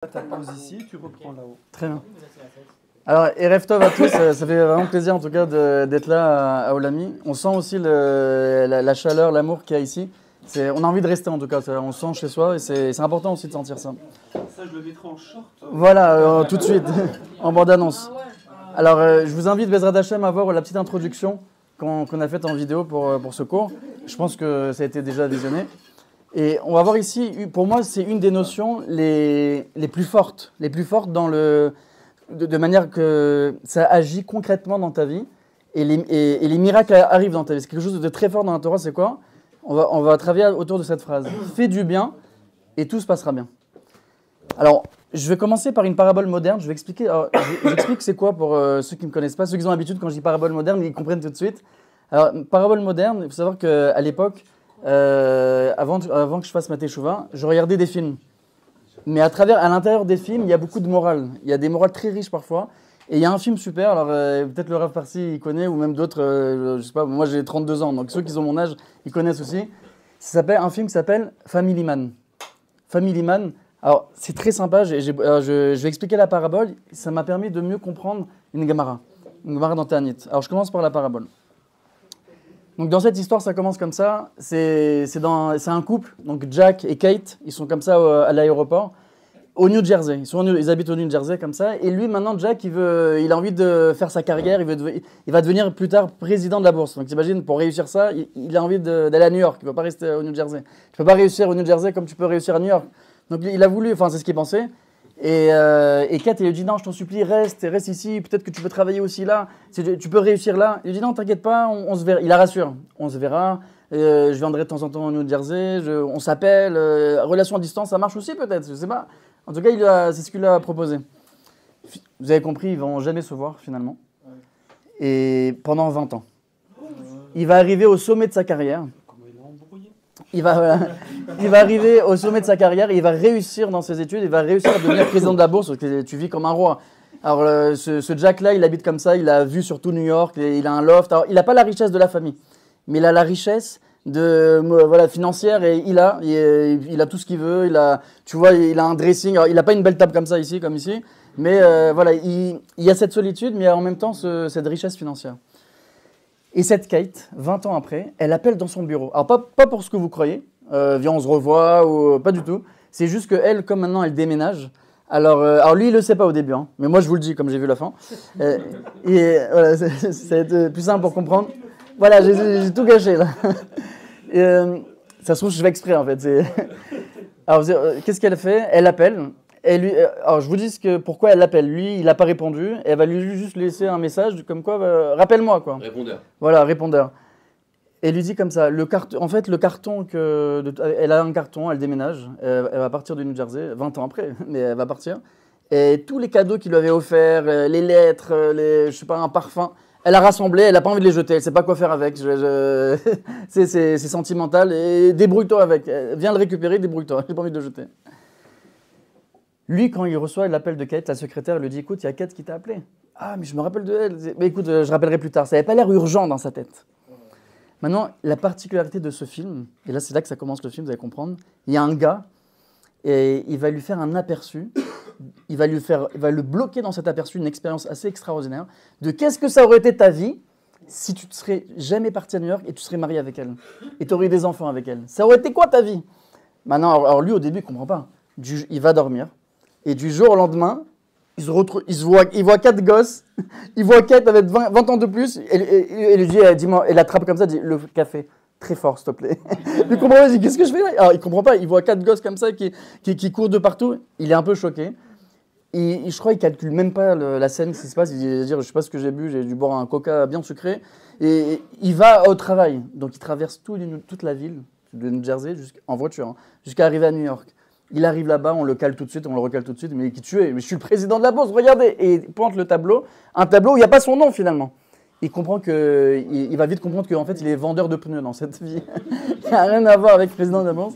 Ta pause ici, tu reprends là-haut. Très bien. Alors, Erev Tov à tous, ça fait vraiment plaisir en tout cas d'être là à Olami. On sent aussi la chaleur, l'amour qu'il y a ici. On a envie de rester en tout cas, on sent chez soi et c'est important aussi de sentir ça. Ça, je le mettrai en short. Voilà, tout de suite, en bande-annonce. Alors, je vous invite, Bezrat Hashem, à voir la petite introduction qu'on a faite en vidéo pour ce cours. Je pense que ça a été déjà visionné. Et on va voir ici, pour moi, c'est une des notions les plus fortes dans de manière que ça agit concrètement dans ta vie et les miracles arrivent dans ta vie. C'est quelque chose de très fort dans la Torah, c'est quoi ? On va travailler autour de cette phrase. Fais du bien et tout se passera bien. Alors, je vais commencer par une parabole moderne. Je vais expliquer. J'explique c'est quoi pour ceux qui ne me connaissent pas. Ceux qui ont l'habitude, quand je dis parabole moderne, ils comprennent tout de suite. Alors, parabole moderne, il faut savoir qu'à l'époque, avant que je fasse ma teshuva, je regardais des films. Mais à l'intérieur des films, il y a beaucoup de morale. Il y a des morales très riches parfois. Et il y a un film super, alors peut-être le Rav Parsi il connaît, ou même d'autres, je sais pas, moi j'ai 32 ans, donc ceux qui ont mon âge, ils connaissent aussi. Un film qui s'appelle Family Man. Family Man, alors c'est très sympa, je vais expliquer la parabole, ça m'a permis de mieux comprendre une Gemara dans Ta'anit. Alors je commence par la parabole. Donc dans cette histoire, ça commence comme ça, c'est un couple, donc Jack et Kate, ils sont comme ça à l'aéroport, au New Jersey, ils habitent au New Jersey comme ça, et lui maintenant Jack, il a envie de faire sa carrière, il va devenir plus tard président de la bourse. Donc t'imagines, pour réussir ça, il a envie d'aller à New York, il ne veut pas rester au New Jersey. Tu ne peux pas réussir au New Jersey comme tu peux réussir à New York. Donc il a voulu, enfin c'est ce qu'il pensait. Et Kate, il lui dit non, je t'en supplie, reste ici, peut-être que tu peux travailler aussi là, tu peux réussir là. Il lui dit non, t'inquiète pas, on se verra. Il la rassure, on se verra, je viendrai de temps en temps au New Jersey, on s'appelle, relation à distance, ça marche aussi peut-être, je sais pas. En tout cas, c'est ce qu'il a proposé. Vous avez compris, ils vont jamais se voir finalement. Et pendant 20 ans. Il va arriver au sommet de sa carrière. Il va arriver au sommet de sa carrière, il va réussir dans ses études, il va réussir à devenir président de la bourse, parce que tu vis comme un roi. Alors ce Jack-là, il habite comme ça, il a vu sur tout New York, il a un loft. Alors il n'a pas la richesse de la famille, mais il a la richesse financière et il a tout ce qu'il veut. Il a un dressing. Alors, il n'a pas une belle table comme ça ici, comme ici, mais il y a cette solitude, mais en même temps cette richesse financière. Et cette Kate, 20 ans après, elle appelle dans son bureau. Alors, pas pour ce que vous croyez, viens, on se revoit, ou pas du tout. C'est juste qu'elle, comme maintenant, elle déménage. Alors lui, il ne le sait pas au début, hein, mais moi, je vous le dis, comme j'ai vu la fin. Et voilà, c'est plus simple pour comprendre. Voilà, j'ai tout gâché, là. Ça se trouve, je fais exprès, en fait. Alors, qu'est-ce qu'elle fait ? Elle appelle. Alors, je vous dis pourquoi elle l'appelle. Lui, il n'a pas répondu. Elle va lui juste laisser un message comme quoi, rappelle-moi, quoi. Répondeur. Voilà, répondeur. Elle lui dit comme ça, le carton, elle a un carton, elle déménage, elle va partir du New Jersey, 20 ans après, mais elle va partir. Et tous les cadeaux qu'il lui avait offerts, les lettres, je sais pas, un parfum, elle a rassemblé, elle n'a pas envie de les jeter, elle ne sait pas quoi faire avec. C'est sentimental, et débrouille-toi avec. Viens le récupérer, débrouille-toi, j'ai pas envie de le jeter. Lui, quand il reçoit l'appel de Kate, la secrétaire lui dit « Écoute, il y a Kate qui t'a appelé. » « Ah, mais je me rappelle de elle. » Mais écoute, je rappellerai plus tard. Ça n'avait pas l'air urgent dans sa tête. Maintenant, la particularité de ce film, et là c'est là que ça commence le film, vous allez comprendre, il y a un gars, et il va lui faire un aperçu, il va le bloquer dans cet aperçu, une expérience assez extraordinaire, de qu'est-ce que ça aurait été ta vie si tu ne serais jamais parti à New York et tu serais marié avec elle, et tu aurais eu des enfants avec elle. Ça aurait été quoi ta vie ? Maintenant, alors lui au début il ne comprend pas. Il va dormir, et du jour au lendemain, il voit 4 gosses, il voit Kate avec 20 ans de plus, et lui dit, dis-moi, elle attrape comme ça, dit, le café, très fort, s'il te plaît. Il comprend pas, il dit, qu'est-ce que je fais là ? Alors, il comprend pas, il voit 4 gosses comme ça qui courent de partout, il est un peu choqué. Je crois qu'il calcule même pas la scène, ce qui se passe, il dit, je sais pas ce que j'ai bu, j'ai dû boire un coca bien sucré, et il va au travail. Donc, il traverse toute la ville de New Jersey en voiture, hein, jusqu'à arriver à New York. Il arrive là-bas, on le cale tout de suite, on le recale tout de suite, mais qui tu es ? Mais je suis le président de la bourse, regardez ! Et il pointe le tableau, un tableau où il n'y a pas son nom finalement. Il va vite comprendre qu'en fait, il est vendeur de pneus dans cette vie. Il n'y a rien à voir avec le président de la bourse.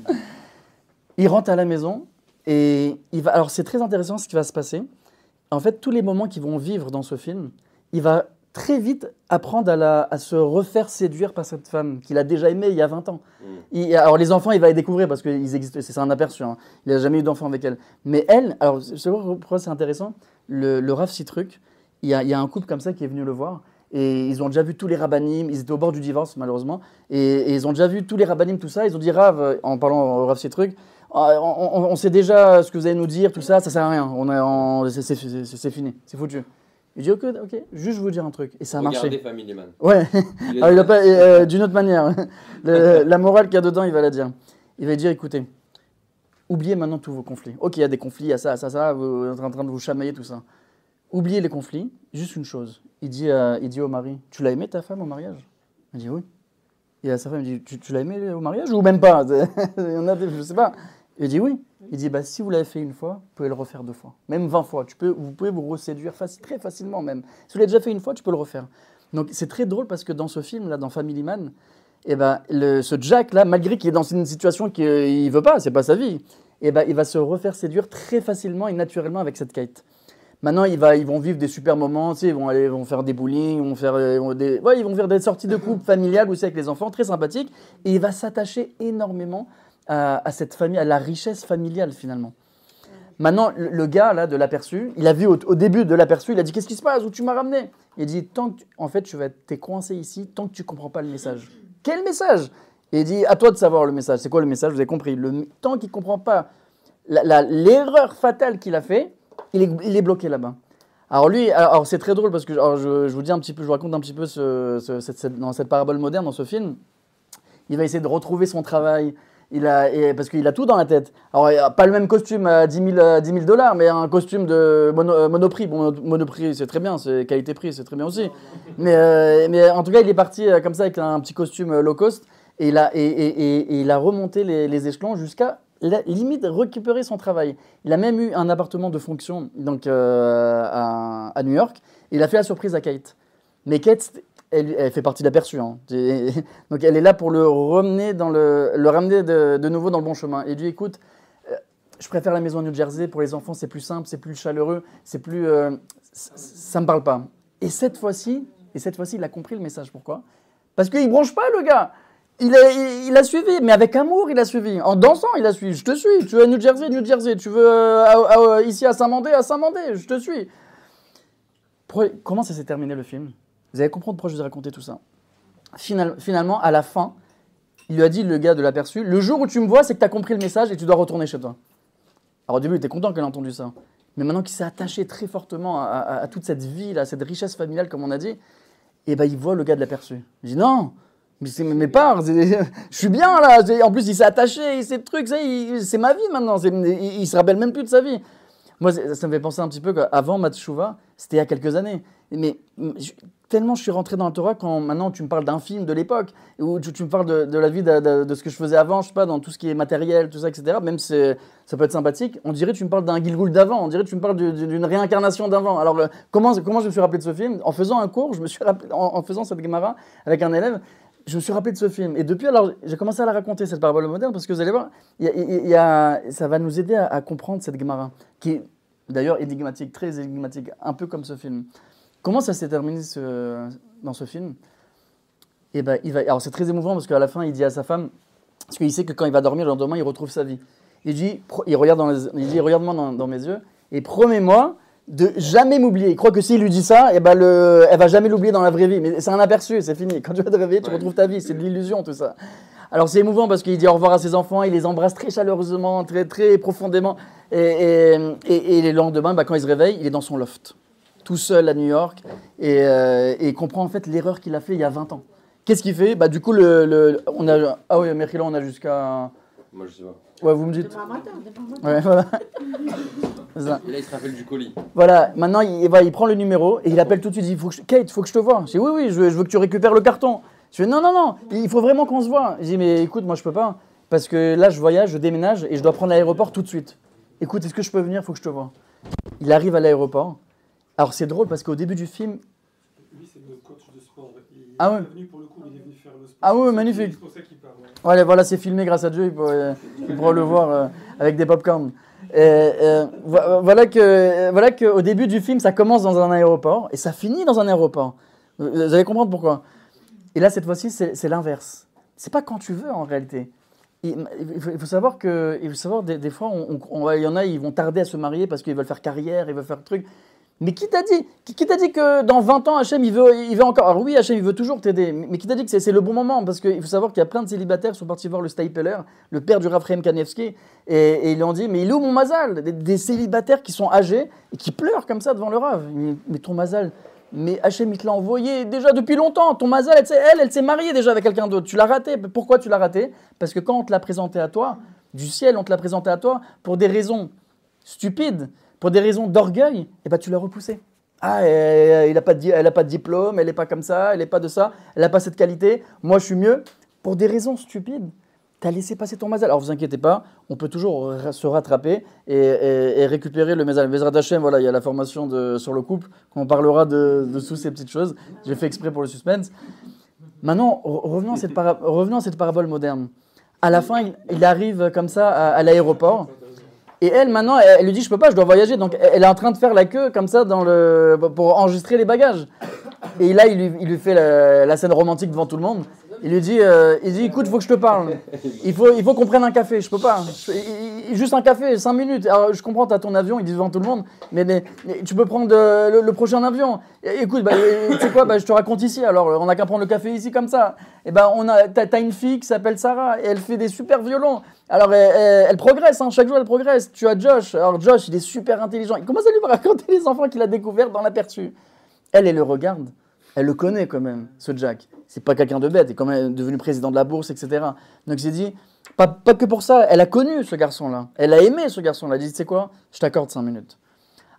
Il rentre à la maison et alors c'est très intéressant ce qui va se passer. En fait, tous les moments qu'ils vont vivre dans ce film, il va très vite apprendre à se refaire séduire par cette femme qu'il a déjà aimée il y a 20 ans. Alors les enfants, il va les découvrir parce qu'ils existent, c'est un aperçu. Hein. Il n'a jamais eu d'enfant avec elle. Mais elle, alors je sais pas pourquoi c'est intéressant, le Rav Citruk, il y a un couple comme ça qui est venu le voir. Et ils ont déjà vu tous les rabbinim, ils étaient au bord du divorce malheureusement, et ils ont déjà vu tous les rabbinim, tout ça. Ils ont dit Rav, en parlant au Rav Citruk, on sait déjà ce que vous allez nous dire, tout ça, ça sert à rien, c'est fini, c'est foutu. Il dit ok, juste je vous dire un truc, et ça a marché. Regardez Family Man. Ouais, alors, il a pas, d'une autre manière, la morale qu'il y a dedans, il va la dire. Il va dire écoutez, oubliez maintenant tous vos conflits. Ok, il y a des conflits, il y a ça, vous êtes en train de vous chamailler, tout ça. Oubliez les conflits, juste une chose. Il dit au mari, tu l'as aimé ta femme au mariage? Il dit oui. Et à sa femme, il dit, tu l'as aimé au mariage ou même pas? Il y en a, je sais pas. Il dit oui. Il dit, si vous l'avez fait une fois, vous pouvez le refaire 2 fois, même 20 fois. Vous pouvez vous reséduire très facilement même. Si vous l'avez déjà fait une fois, tu peux le refaire. Donc c'est très drôle parce que dans ce film, là, dans Family Man, ce Jack-là, malgré qu'il est dans une situation qu'il ne veut pas, c'est pas sa vie, il va se refaire séduire très facilement et naturellement avec cette Kate. Maintenant, ils vont vivre des super moments, tu sais, ils vont faire des bowling, ils vont faire des sorties de couple familiales aussi avec les enfants, très sympathiques. Et il va s'attacher énormément à cette famille, à la richesse familiale finalement. Maintenant, le gars là de l'aperçu, il a vu au début de l'aperçu, il a dit qu'est-ce qui se passe, où tu m'as ramené? Il a dit en fait, t'es coincé ici tant que tu comprends pas le message. Quel message? Et il dit à toi de savoir le message. C'est quoi le message? Vous avez compris. Tant qu'il comprend pas l'erreur fatale qu'il a fait. Il est bloqué là-bas. Alors lui, c'est très drôle parce que je vous dis un petit peu, je vous raconte un petit peu dans cette parabole moderne, dans ce film. Il va essayer de retrouver son travail. Parce qu'il a tout dans la tête. Alors pas le même costume à 10 000 $, mais un costume de Monoprix. Bon, Monoprix, c'est très bien, c'est qualité-prix, c'est très bien aussi. Mais en tout cas, il est parti comme ça avec un petit costume low cost et il a remonté les échelons jusqu'à limite récupérer son travail. Il a même eu un appartement de fonction donc, à New York. Et il a fait la surprise à Kate. Mais Kate, elle fait partie de l'aperçu. Hein. Donc elle est là pour le ramener, de nouveau dans le bon chemin. Et il dit écoute, je préfère la maison à New Jersey. Pour les enfants, c'est plus simple, c'est plus chaleureux, c'est plus, ça me parle pas. Et cette fois-ci, il a compris le message. Pourquoi? Parce qu'il bronche pas, le gars. Il a suivi, mais avec amour, il a suivi. En dansant, il a suivi. Je te suis. Tu veux à New Jersey. Tu veux ici à Saint-Mandé, je te suis. Comment ça s'est terminé le film? Vous allez comprendre pourquoi je vous ai raconté tout ça. Finalement, à la fin, il lui a dit, le gars de l'aperçu, le jour où tu me vois, c'est que tu as compris le message et tu dois retourner chez toi. Alors au début, il était content qu'elle ait entendu ça. Mais maintenant qu'il s'est attaché très fortement à toute cette vie, à cette richesse familiale, comme on a dit, il voit le gars de l'aperçu. Il dit non. Mais c'est mes parts, je suis bien là. En plus, il s'est attaché, il sait le truc, c'est ma vie maintenant. Il se rappelle même plus de sa vie. Moi, ça me fait penser un petit peu qu'avant ma tchouva, c'était il y a quelques années. Mais tellement je suis rentré dans la Torah quand maintenant tu me parles d'un film de l'époque, où tu me parles de la vie de ce que je faisais avant, je sais pas, dans tout ce qui est matériel, tout ça, etc. Même si ça peut être sympathique, on dirait que tu me parles d'un Gilgul d'avant, on dirait que tu me parles d'une réincarnation d'avant. Alors comment je me suis rappelé de ce film? En faisant un cours, je me suis rappelé, en faisant cette Gemara avec un élève, je me suis rappelé de ce film. Et depuis, alors, j'ai commencé à la raconter, cette parabole moderne, parce que vous allez voir, ça va nous aider à comprendre cette Gemara, qui est d'ailleurs énigmatique, très énigmatique, un peu comme ce film. Comment ça s'est terminé dans ce film? Alors c'est très émouvant, parce qu'à la fin, il dit à sa femme, parce qu'il sait que quand il va dormir, le lendemain, il retrouve sa vie. Il regarde-moi dans mes yeux, et promets-moi de jamais m'oublier. Il croit que s'il lui dit ça, elle va jamais l'oublier dans la vraie vie. Mais c'est un aperçu, c'est fini. Quand tu vas te réveiller, tu retrouves ta vie. C'est de l'illusion, tout ça. Alors c'est émouvant parce qu'il dit au revoir à ses enfants, il les embrasse très chaleureusement, très, très profondément. Et le lendemain, quand il se réveille, il est dans son loft, tout seul à New York. Et il comprend en fait l'erreur qu'il a fait il y a 20 ans. Qu'est-ce qu'il fait? Du coup, on a... Ah oui, Mercila, on a jusqu'à... Moi, je sais pas. Ouais, vous me dites. Ouais, voilà. Et là, il se rappelle du colis. Voilà, maintenant, il prend le numéro et il appelle tout de suite. Il dit, Kate, il faut que je te voie. Je dis, oui, je veux que tu récupères le carton. Je fais, non, il faut vraiment qu'on se voit. Je dis, mais écoute, moi, je peux pas. Parce que là, je voyage, je déménage et je dois prendre l'aéroport tout de suite. Écoute, est-ce que je peux venir? Il faut que je te voie. Il arrive à l'aéroport. Alors, c'est drôle parce qu'au début du film... Lui, c'est le coach de sport. Il Ah ouais. est venu pour le coup, il est venu faire le sport. Ah ouais, magnifique. C'est pour ça qu'il parle. Ouais. Ouais, voilà, c'est filmé grâce à Dieu. Il pourra le voir avec des pop-corn. Voilà qu'au début du film, ça commence dans un aéroport et ça finit dans un aéroport. Vous allez comprendre pourquoi. Et là, cette fois-ci, c'est l'inverse. C'est pas quand tu veux, en réalité. Il faut savoir que, des fois, il y en a, ils vont tarder à se marier parce qu'ils veulent faire carrière, ils veulent faire truc. Mais qui t'a dit que dans 20 ans, Hachem, il veut encore... Alors oui, Hachem, il veut toujours t'aider, mais qui t'a dit que c'est le bon moment? Parce qu'il faut savoir qu'il y a plein de célibataires qui sont partis voir le Steipeler, le père du Rav Chaim Kanevski, et ils lui ont dit, mais il est où mon mazal? Des célibataires qui sont âgés et qui pleurent comme ça devant le Rav. Mais ton mazal, mais Hachem, il te l'a envoyé déjà depuis longtemps. Ton mazal, elle s'est mariée déjà avec quelqu'un d'autre. Tu l'as raté. Pourquoi tu l'as raté? Parce que quand on te l'a présenté à toi, du ciel, on te l'a présenté à toi pour des raisons stupides, pour des raisons d'orgueil, et ben tu l'as repoussé. Ah, elle n'a pas de diplôme, elle n'est pas comme ça, elle n'est pas de ça, elle n'a pas cette qualité, moi je suis mieux. Pour des raisons stupides, tu as laissé passer ton mazal. Alors vous inquiétez pas, on peut toujours se rattraper et récupérer le mazal. Bezrat Hashem, voilà, il y a la formation sur le couple, on parlera de toutes ces petites choses. J'ai fait exprès pour le suspense. Maintenant, revenons à cette parabole moderne. À la fin, il arrive comme ça à l'aéroport. Et elle, maintenant, elle lui dit, je peux pas, je dois voyager. Donc, elle est en train de faire la queue comme ça pour enregistrer les bagages. Et là, il lui fait la scène romantique devant tout le monde. Il lui dit, écoute, il faut que je te parle. Il faut qu'on prenne un café. Je peux pas. Juste un café, 5 minutes. Alors, je comprends, tu as ton avion, il dit devant tout le monde. Mais tu peux prendre le prochain avion. Écoute, tu sais quoi, je te raconte ici. Alors, on n'a qu'à prendre le café ici comme ça. Et t'as une fille qui s'appelle Sarah et elle fait des super violons. Alors, elle progresse, hein, chaque jour elle progresse. Tu as Josh. Alors, Josh, il est super intelligent. Il commence à lui raconter les enfants qu'il a découverts dans l'aperçu. Elle le regarde. Elle le connaît quand même, ce Jack. C'est pas quelqu'un de bête. Il est quand même devenu président de la bourse, etc. Donc, j'ai dit, pas que pour ça. Elle a connu ce garçon-là. Elle a aimé ce garçon-là. Elle a dit, tu sais quoi, je t'accorde 5 minutes.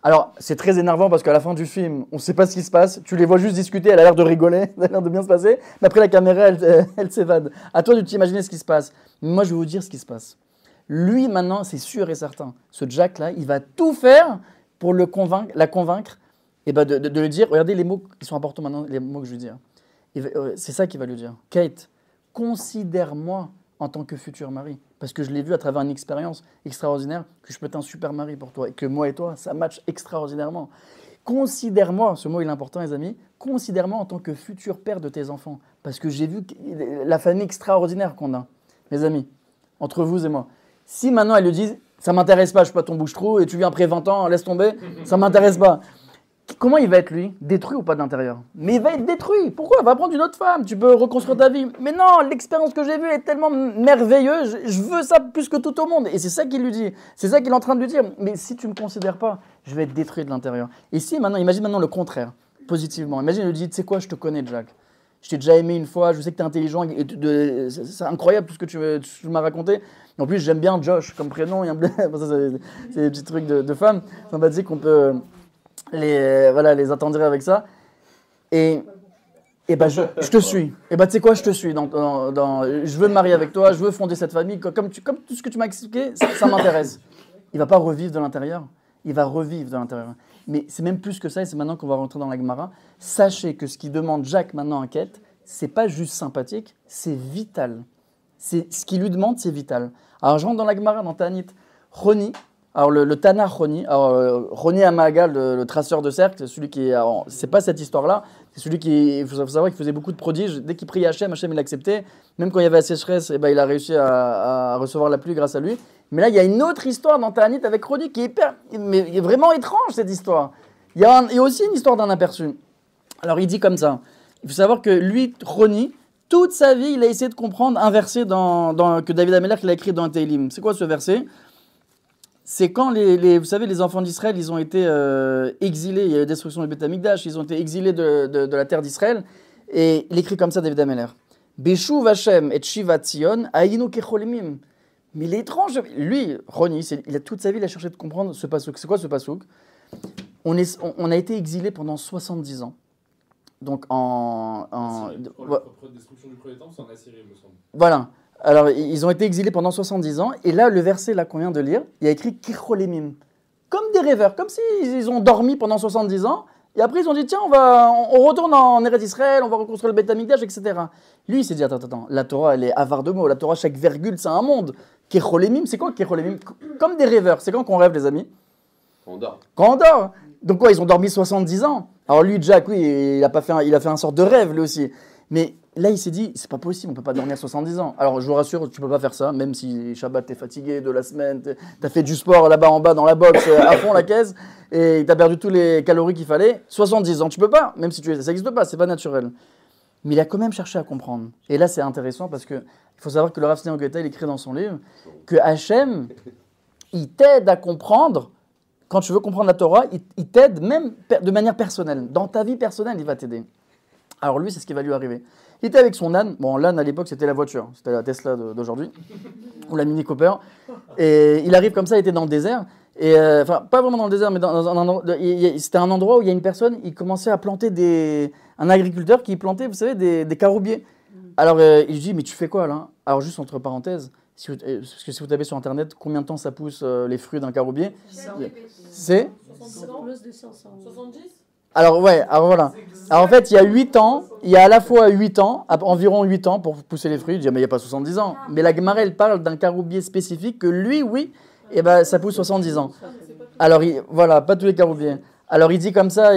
Alors, c'est très énervant parce qu'à la fin du film, on ne sait pas ce qui se passe. Tu les vois juste discuter, elle a l'air de rigoler, elle a l'air de bien se passer. Mais après, la caméra, elle s'évade. À toi de t'imaginer ce qui se passe. Mais moi, je vais vous dire ce qui se passe. Lui, maintenant, c'est sûr et certain. Ce Jack-là, il va tout faire pour la convaincre et de lui dire, regardez les mots qui sont importants maintenant, les mots que je lui dis. C'est ça qu'il va lui dire. Kate, considère-moi en tant que futur mari. Parce que je l'ai vu à travers une expérience extraordinaire que je peux être un super mari pour toi et que moi et toi, ça match extraordinairement. Considère-moi, ce mot il est important les amis, considère-moi en tant que futur père de tes enfants. Parce que j'ai vu la famille extraordinaire qu'on a, mes amis, entre vous et moi. Si maintenant elle lui dit, ça m'intéresse pas, je suis pas ton bouche-trou et tu viens après 20 ans, laisse tomber, ça m'intéresse pas. Comment il va être lui? Détruit ou pas de l'intérieur? Mais il va être détruit. Pourquoi? Va prendre une autre femme, tu peux reconstruire ta vie. Mais non, l'expérience que j'ai vue est tellement merveilleuse, je veux ça plus que tout au monde. Et c'est ça qu'il lui dit, c'est ça qu'il est en train de lui dire. Mais si tu ne me considères pas, je vais être détruit de l'intérieur. Et si maintenant, imagine maintenant le contraire, positivement. Imagine, il lui dit, tu sais quoi, je te connais Jack. Je t'ai déjà aimé une fois, je sais que tu es intelligent, c'est incroyable tout ce que tu m'as raconté. Et en plus, j'aime bien Josh comme prénom, c'est des petits trucs de femmes sympathiques qu'on peut... les attendrir avec ça. Et je te suis. Et tu sais quoi, je te suis. Je veux me marier avec toi, je veux fonder cette famille. Comme tout ce que tu m'as expliqué, ça m'intéresse. Il va pas revivre de l'intérieur, il va revivre de l'intérieur. Mais c'est même plus que ça, et c'est maintenant qu'on va rentrer dans la Gemara. Sachez que ce qu'il demande Jack maintenant en quête, c'est pas juste sympathique, c'est vital. Ce qu'il lui demande, c'est vital. Alors je rentre dans la Gemara, dans Ta'anit. Roni, alors le Tana Roni, Roni Amagal, le traceur de cercle, c'est celui qui c'est pas cette histoire-là, c'est celui qui, il faut savoir qu'il faisait beaucoup de prodiges. Dès qu'il priait Hachem, il l'acceptait. Même quand il y avait la sécheresse, il a réussi à recevoir la pluie grâce à lui. Mais là, il y a une autre histoire dans Ta'anit avec Roni qui est vraiment étrange, cette histoire. Il y a aussi une histoire d'un aperçu. Alors il dit comme ça, il faut savoir que lui, Roni, toute sa vie, il a essayé de comprendre un verset que David Ameller a écrit dans un Tehillim. C'est quoi ce verset? C'est quand vous savez, les enfants d'Israël, ils ont été exilés, il y a eu la destruction du Beth Amikdash, ils ont été exilés de la terre d'Israël, et il écrit comme ça, David Ameller. Beshuv Hashem et Shivat Zion, Ayinu Kecholemim. Mais il est étrange, lui, Roni, il a toute sa vie, il a cherché de comprendre ce pasouk. C'est quoi ce pasouk? On a été exilés pendant 70 ans. Donc La destruction du premier temple, c'est en Assyrie, il me semble. Voilà. Alors, ils ont été exilés pendant 70 ans, et là, le verset là qu'on vient de lire, il y a écrit Kicholemim, comme des rêveurs, comme s'ils ont dormi pendant 70 ans, et après ils ont dit, tiens, on retourne en Eretz Israël, on va reconstruire le Beth Amikdash, etc. Lui, il s'est dit, attends, la Torah, elle est avare de mots, la Torah, chaque virgule, c'est un monde. Kicholemim, c'est quoi Kicholemim? Comme des rêveurs, c'est quand qu'on rêve, les amis? On dort. Quand on dort. Donc quoi, ils ont dormi 70 ans. Alors lui, Jack, oui, il a fait un sort de rêve lui aussi. Mais là, il s'est dit, c'est pas possible, on peut pas dormir 70 ans. Alors je vous rassure, tu peux pas faire ça, même si Shabbat, t'es fatigué de la semaine, t'as fait du sport là-bas en bas dans la boxe, à fond la caisse, et t'as perdu tous les calories qu'il fallait. 70 ans, tu peux pas, même si ça n'existe pas, c'est pas naturel. Mais il a quand même cherché à comprendre. Et là, c'est intéressant parce que il faut savoir que le Rav Sneeur Goethe, il écrit dans son livre que Hachem, il t'aide à comprendre. Quand tu veux comprendre la Torah, il t'aide même de manière personnelle. Dans ta vie personnelle, il va t'aider. Alors lui, c'est ce qui va lui arriver. Il était avec son âne. Bon, l'âne, à l'époque, c'était la voiture. C'était la Tesla d'aujourd'hui. Ou la Mini Cooper. Et il arrive comme ça, il était dans le désert. Et enfin, pas vraiment dans le désert, mais c'était un endroit où il y a une personne, il commençait à planter un agriculteur qui plantait, vous savez, des caroubiers. Alors, il lui dit, mais tu fais quoi, là? Alors, juste entre parenthèses, parce que si vous tapez sur Internet, combien de temps ça pousse les fruits d'un caroubier? C'est plus de 500. 70? Alors, ouais, alors voilà. Alors, en fait, il y a 8 ans, il y a à la fois 8 ans, environ 8 ans pour pousser les fruits. Il dit, mais il n'y a pas 70 ans. Mais la Gemara, elle parle d'un caroubier spécifique que lui, oui, et ben, ça pousse 70 ans. Alors, voilà, pas tous les caroubiers. Alors, il dit comme ça,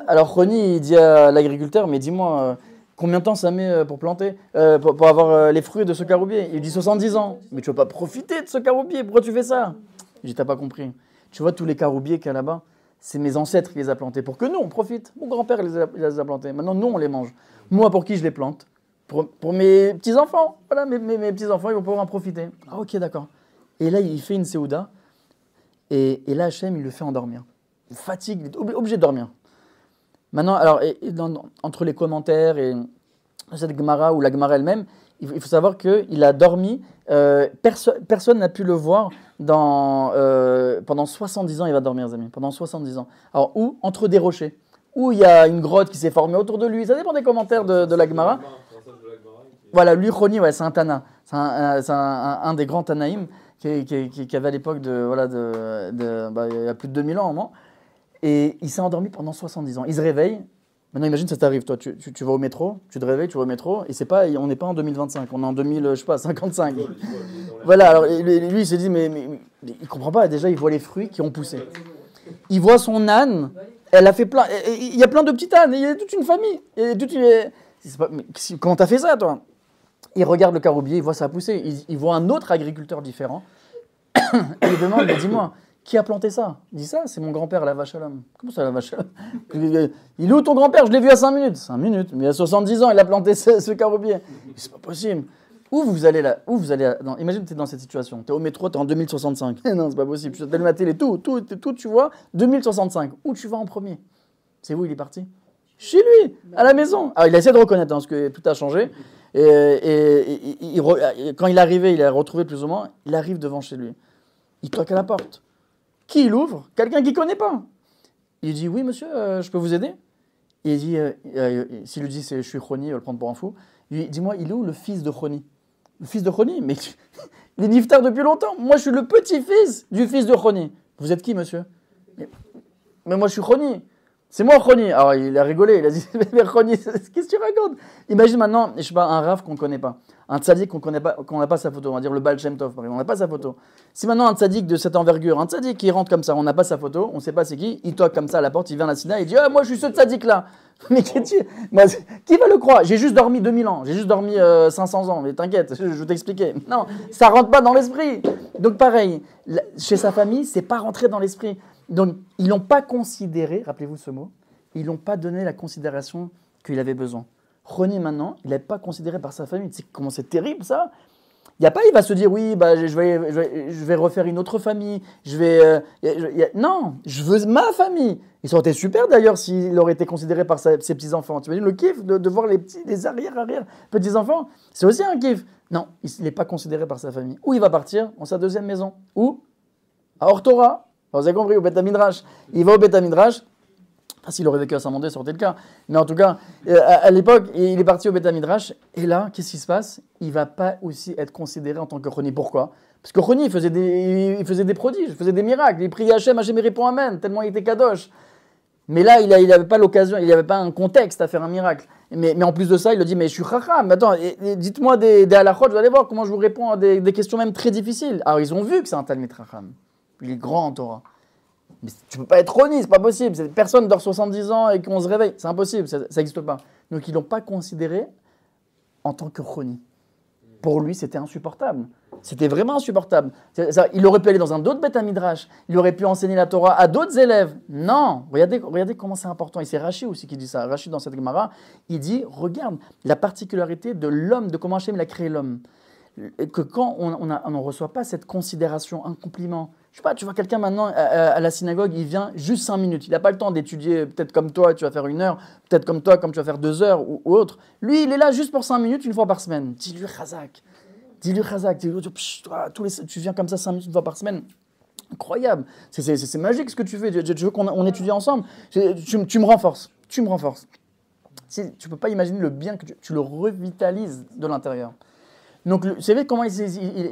alors Roni, il dit à l'agriculteur, mais dis-moi, combien de temps ça met pour planter, pour avoir les fruits de ce caroubier? Il dit 70 ans. Mais tu ne veux pas profiter de ce caroubier, pourquoi tu fais ça? Je dis, t'as pas compris. Tu vois tous les caroubiers qu'il y a là-bas, c'est mes ancêtres qui les a plantés, pour que nous, on profite. Mon grand-père les a plantés, maintenant nous, on les mange. Moi, pour qui je les plante? Pour mes petits-enfants. Voilà, mes petits-enfants, ils vont pouvoir en profiter. Ah ok, d'accord. Et là, il fait une séouda, et là, Hachem, il le fait endormir. Il fatigue, il est obligé de dormir. Maintenant, alors, entre les commentaires et cette Gemara ou la Gemara elle-même, il faut savoir qu'il a dormi, personne n'a pu le voir pendant 70 ans, il va dormir, les amis, pendant 70 ans. Alors, où? Entre des rochers, où il y a une grotte qui s'est formée autour de lui, ça dépend des commentaires de la Gemara. Voilà, lui, Roni, ouais, c'est un Tana, c'est un des grands Tanaïm qui avait à l'époque il y a plus de 2000 ans au moins. Et il s'est endormi pendant 70 ans. Il se réveille. Maintenant, imagine, ça t'arrive, toi, tu vas au métro, tu te réveilles, tu vas au métro, et on n'est pas en 2025, on est en 2055. Voilà, alors lui, il s'est dit, mais il comprend pas, déjà, il voit les fruits qui ont poussé. Il voit son âne, elle a fait plein, il y a plein de petits ânes, il y a toute une famille. Comment t'as fait ça, toi? Il regarde le caroubier, il voit ça pousser, il voit un autre agriculteur différent, et il demande, mais dis-moi, qui a planté ça? Il dit ça, c'est mon grand-père, la vache à l'homme. Comment ça, la vache à l'homme? Il est où ton grand-père? Je l'ai vu à 5 minutes. 5 minutes, mais il y a 70 ans, il a planté ce caroubier. C'est pas possible. Où vous allez là? Non, imagine que tu es dans cette situation. Tu es au métro, tu es en 2065. Non, c'est pas possible. Tu as la télé, tout, tu vois, 2065. Où tu vas en premier? C'est où il est parti? Chez lui, à la maison. Alors, il a essayé de reconnaître, parce que tout a changé. Et quand il est arrivé, il a retrouvé plus ou moins, il arrive devant chez lui. Il toque à la porte. Qui il ouvre? Quelqu'un qu'il ne connaît pas. Il dit, oui, monsieur, je peux vous aider? Et il dit, s'il lui dit, je suis Roni, il va le prendre pour un fou. Il dit, dis-moi, il est où le fils de Roni? Le fils de Roni? Mais il est niftar depuis longtemps. Moi, je suis le petit-fils du fils de Roni. Vous êtes qui, monsieur? Mais moi, je suis Roni. C'est moi, Roni. Alors, il a rigolé. Il a dit, mais Roni, qu'est-ce que tu racontes? Imagine maintenant, je sais pas, un Rav qu'on ne connaît pas. Un tzaddik qu'on connaît pas, qu'on n'a pas sa photo. On va dire le Baal Shem Tov, par exemple. On n'a pas sa photo. Si maintenant un tzaddik de cette envergure, un tzaddik qui rentre comme ça, on n'a pas sa photo, on ne sait pas c'est qui, il toque comme ça à la porte, il vient à la Sina, il dit, ah, moi, je suis ce tzaddik-là. Mais qui va le croire? J'ai juste dormi 2000 ans. J'ai juste dormi 500 ans. Mais t'inquiète, je vais t'expliquer. Non, ça rentre pas dans l'esprit. Donc, pareil, chez sa famille, c'est pas rentré dans l'esprit. Donc, ils l'ont pas considéré, rappelez-vous ce mot, ils l'ont pas donné la considération qu'il avait besoin. Roni, maintenant, il n'est pas considéré par sa famille. Tu sais comment c'est terrible, ça? Il va se dire, oui, bah, je vais refaire une autre famille. Non, je veux ma famille. Ça aurait été super, d'ailleurs, s'il aurait été considéré par ses petits-enfants. Tu imagines le kiff de voir les arrière-petits-enfants? C'est aussi un kiff. Non, il n'est pas considéré par sa famille. Où il va partir? Dans sa deuxième maison. Où? À Ortora. Vous avez compris, au Beth Midrash. Il va au Beth Midrash. S'il aurait vécu à Saint-Mandé, ça aurait été le cas. Mais en tout cas, à l'époque, il est parti au Beth Midrash. Et là, qu'est-ce qui se passe? Il ne va pas aussi être considéré en tant que Roni. Pourquoi? Parce que Roni, il faisait des prodiges, il faisait des miracles. Il priait Hachem, Hachem répond Amen, tellement il était kadosh. Mais là, il n'avait pas l'occasion, il n'avait pas un contexte à faire un miracle. Mais en plus de ça, il le dit, mais je suis chacham. Attends, dites-moi des halachot, vous allez voir comment je vous réponds à des questions même très difficiles. Alors, ils ont vu que c'est un Talmid chacham. Il est grand en Torah. Mais tu peux pas être Roni, c'est pas possible. Personne dort 70 ans et qu'on se réveille. C'est impossible, ça n'existe pas. Donc ils l'ont pas considéré en tant que Roni. Pour lui, c'était insupportable. C'était vraiment insupportable. Il aurait pu aller dans un autre Beth Midrash. Il aurait pu enseigner la Torah à d'autres élèves. Non, regardez comment c'est important. Et c'est Rashi aussi qui dit ça. Rashi, dans cette Gemara, il dit, regarde la particularité de l'homme, de comment Hachem a créé l'homme. Que quand on ne reçoit pas cette considération, un compliment. Je sais pas, tu vois quelqu'un maintenant à la synagogue, il vient juste 5 minutes. Il n'a pas le temps d'étudier, peut-être comme toi, tu vas faire 1 heure, peut-être comme toi, comme tu vas faire 2 heures ou autre. Lui, il est là juste pour 5 minutes, 1 fois par semaine. Dis-lui Chazak. Dis-lui Chazak. Tu viens comme ça 5 minutes, 1 fois par semaine. Incroyable. C'est magique ce que tu fais. Tu veux qu'on étudie ensemble. Tu me renforces. Tu me renforces. Tu ne peux pas imaginer le bien que tu le revitalises de l'intérieur. Donc, vous savez comment